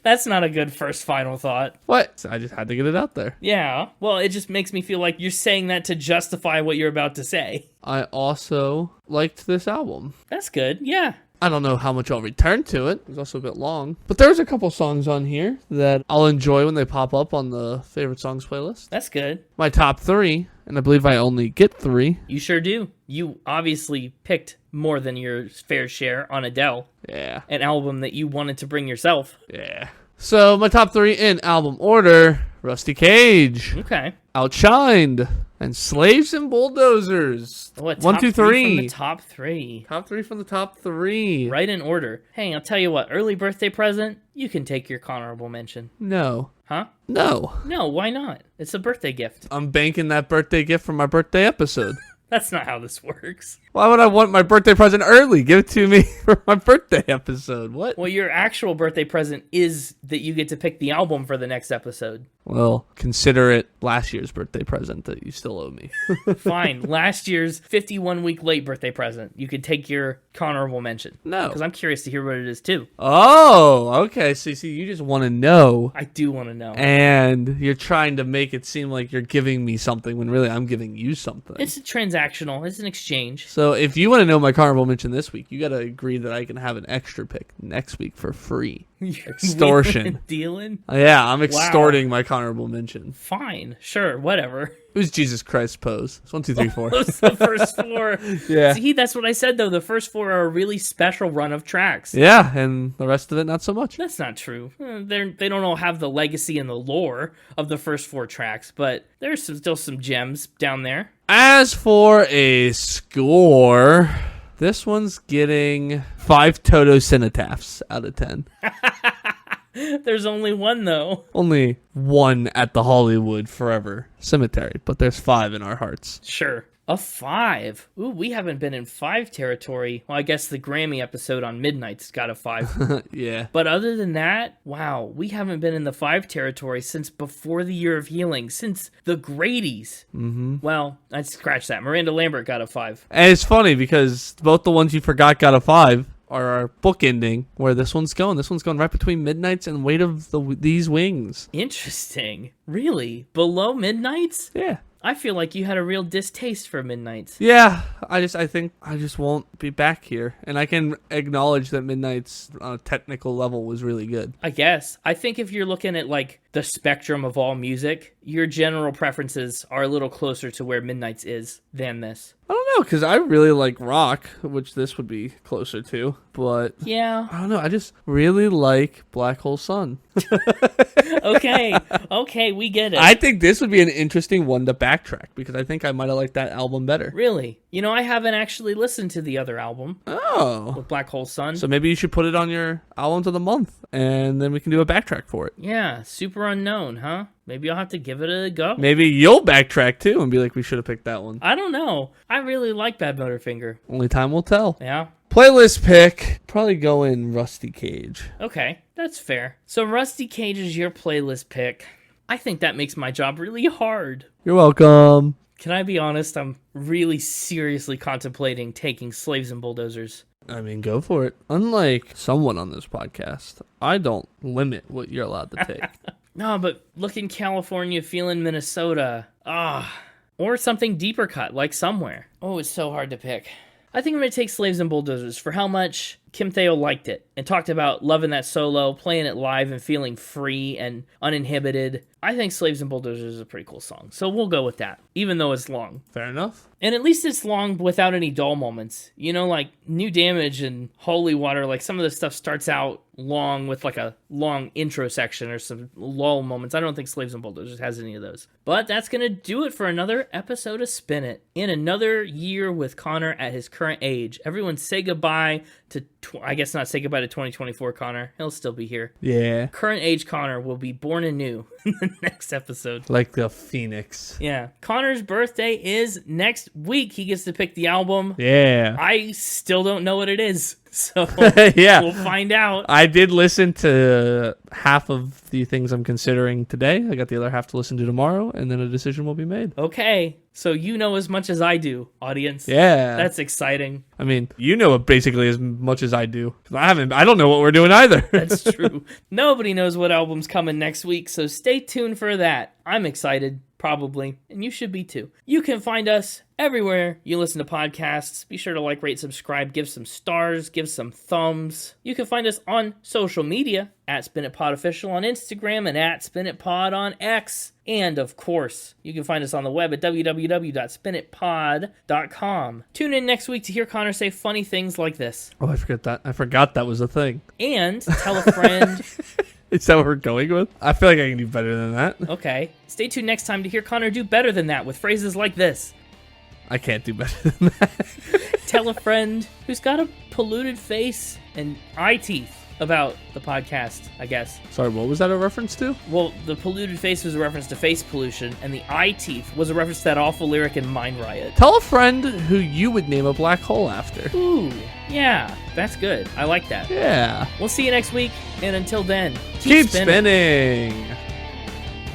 That's not a good first final thought. What? I just had to get it out there. Yeah. Well, it just makes me feel like you're saying that to justify what you're about to say. I also liked this album. That's good. Yeah. I don't know how much I'll return to it. It was also a bit long. But there's a couple songs on here that I'll enjoy when they pop up on the favorite songs playlist. That's good. My top 3, and I believe I only get 3. You sure do. You obviously picked more than your fair share on Adele. Yeah. An album that you wanted to bring yourself. Yeah. So my top 3 in album order: Rusty Cage, Okay. Outshined, and Slaves and Bulldozers. What? 1, 2, 3. From the top 3. Top 3 from the top 3. Right in order. Hey, I'll tell you what. Early birthday present. You can take your honorable mention. No. Huh? No. No, why not? It's a birthday gift. I'm banking that birthday gift for my birthday episode. That's not how this works. Why would I want my birthday present early? Give it to me for my birthday episode. What? Well, your actual birthday present is that you get to pick the album for the next episode. Well, consider it last year's birthday present that you still owe me. Fine. Last year's 51-week late birthday present. You could take your honorable mention. No. Because I'm curious to hear what it is, too. Oh, okay. So, see, you just want to know. I do want to know. And you're trying to make it seem like you're giving me something when really I'm giving you something. It's transactional. It's an exchange. So if you want to know my honorable mention this week, you got to agree that I can have an extra pick next week for free. Extortion. Dealing? Yeah, I'm extorting my honorable mention. Fine. Sure. Whatever. Who's Jesus Christ pose? It's 1, 2, 3, 4. Those the first 4. Yeah. See, that's what I said, though. The first 4 are a really special run of tracks. Yeah, and the rest of it, not so much. That's not true. They don't all have the legacy and the lore of the first 4 tracks, but there's still some gems down there. As for a score, this one's getting 5 Toto Cenotaphs out of 10. There's only one, though. Only 1 at the Hollywood Forever Cemetery, but there's 5 in our hearts. Sure. A 5. Ooh, we haven't been in 5 territory. Well, I guess the Grammy episode on Midnight's got a 5. Yeah. But other than that, wow, we haven't been in the 5 territory since before the Year of Healing, since the Grady's. Mm-hmm. Well, I'd scratch that. Miranda Lambert got a 5. And it's funny because both the ones you forgot got a 5 are our book ending, where this one's going. This one's going right between Midnight's and Weight of These Wings. Interesting. Really? Below Midnight's? Yeah. I feel like you had a real distaste for Midnight's. Yeah, I think I just won't be back here. And I can acknowledge that Midnight's on a technical level was really good. I guess. I think if you're looking at like the spectrum of all music, your general preferences are a little closer to where Midnight's is than this. I don't know, because I really like rock, which this would be closer to. But Yeah. I don't know, I just really like Black Hole Sun. Okay, we get it. I think this would be an interesting one to backtrack, because I think I might have liked that album better. Really? You know, I haven't actually listened to the other album Oh. with Black Hole Sun. So maybe you should put it on your albums of the month, and then we can do a backtrack for it. Yeah, Super Unknown, huh? Maybe I'll have to give it a go. Maybe you'll backtrack too and be like, we should have picked that one. I don't know. I really like Badmotorfinger. Only time will tell. Yeah? Playlist pick, probably go in Rusty Cage. Okay, that's fair. So Rusty Cage is your playlist pick. I think that makes my job really hard. You're welcome. Can I be honest? I'm really seriously contemplating taking Slaves and Bulldozers. I mean, go for it. Unlike someone on this podcast, I don't limit what you're allowed to take. No, but look in California, feeling Minnesota. Or something deeper cut, like Somewhere. Oh, it's so hard to pick. I think I'm going to take Slaves and Bulldozers for how much Kim Thayil liked it and talked about loving that solo, playing it live, and feeling free and uninhibited. I think Slaves and Bulldozers is a pretty cool song, so we'll go with that, even though it's long. Fair enough. And at least it's long without any dull moments. You know, like New Damage and Holy Water, like some of the stuff starts out long with like a long intro section or some lull moments. I don't think Slaves and Bulldozers has any of those. But that's going to do it for another episode of Spin It. In another year with Connor at his current age. Everyone say goodbye to, I guess not say goodbye to 2024 Connor. He'll still be here. Yeah. Current age Connor will be born anew in the next episode. Like the Phoenix. Yeah. Connor's birthday is next week. He gets to pick the album. Yeah. I still don't know what it is. So Yeah. we'll find out. I did listen to half of the things I'm considering today. I got the other half to listen to tomorrow, and then a decision will be made. Okay, so you know as much as I do, audience. Yeah. That's exciting. I mean, you know basically as much as I do. I don't know what we're doing either. That's true. Nobody knows what album's coming next week, so stay tuned for that. I'm excited, probably, and you should be too. You can find us everywhere you listen to podcasts. Be sure to like, rate, subscribe, give some stars, give some thumbs. You can find us on social media at SpinItPodOfficial on Instagram and at SpinItPod on X. And, of course, you can find us on the web at www.spinitpod.com. Tune in next week to hear Connor say funny things like this. Oh, I forgot that was a thing. And tell a friend... Is that what we're going with? I feel like I can do better than that. Okay. Stay tuned next time to hear Connor do better than that with phrases like this. I can't do better than that. Tell a friend who's got a polluted face and eye teeth about the podcast, I guess. Sorry, what was that a reference to? Well, the polluted face was a reference to face pollution, and the eye teeth was a reference to that awful lyric in Mind Riot. Tell a friend who you would name a black hole after. Ooh, yeah, that's good. I like that. Yeah. We'll see you next week, and until then, Keep spinning.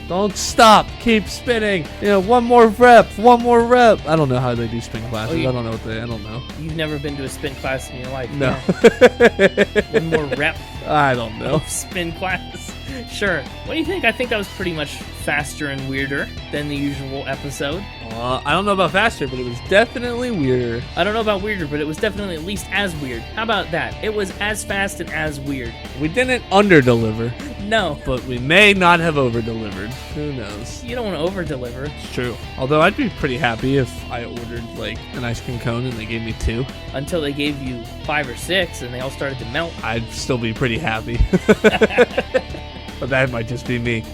Don't stop. Keep spinning. You know, one more rep. I don't know how they do spin classes. I don't know. You've never been to a spin class in your life. No. Yeah. One more rep. I don't know. Spin class. Sure. What do you think? I think that was pretty much faster and weirder than the usual episode. I don't know about faster, but it was definitely weirder. I don't know about weirder, but it was definitely at least as weird. How about that? It was as fast and as weird. We didn't under-deliver, No. but we may not have over-delivered. Who knows? You don't want to over-deliver. It's true. Although I'd be pretty happy if I ordered, like, an ice cream cone and they gave me 2. Until they gave you 5 or 6 and they all started to melt. I'd still be pretty happy. But that might just be me.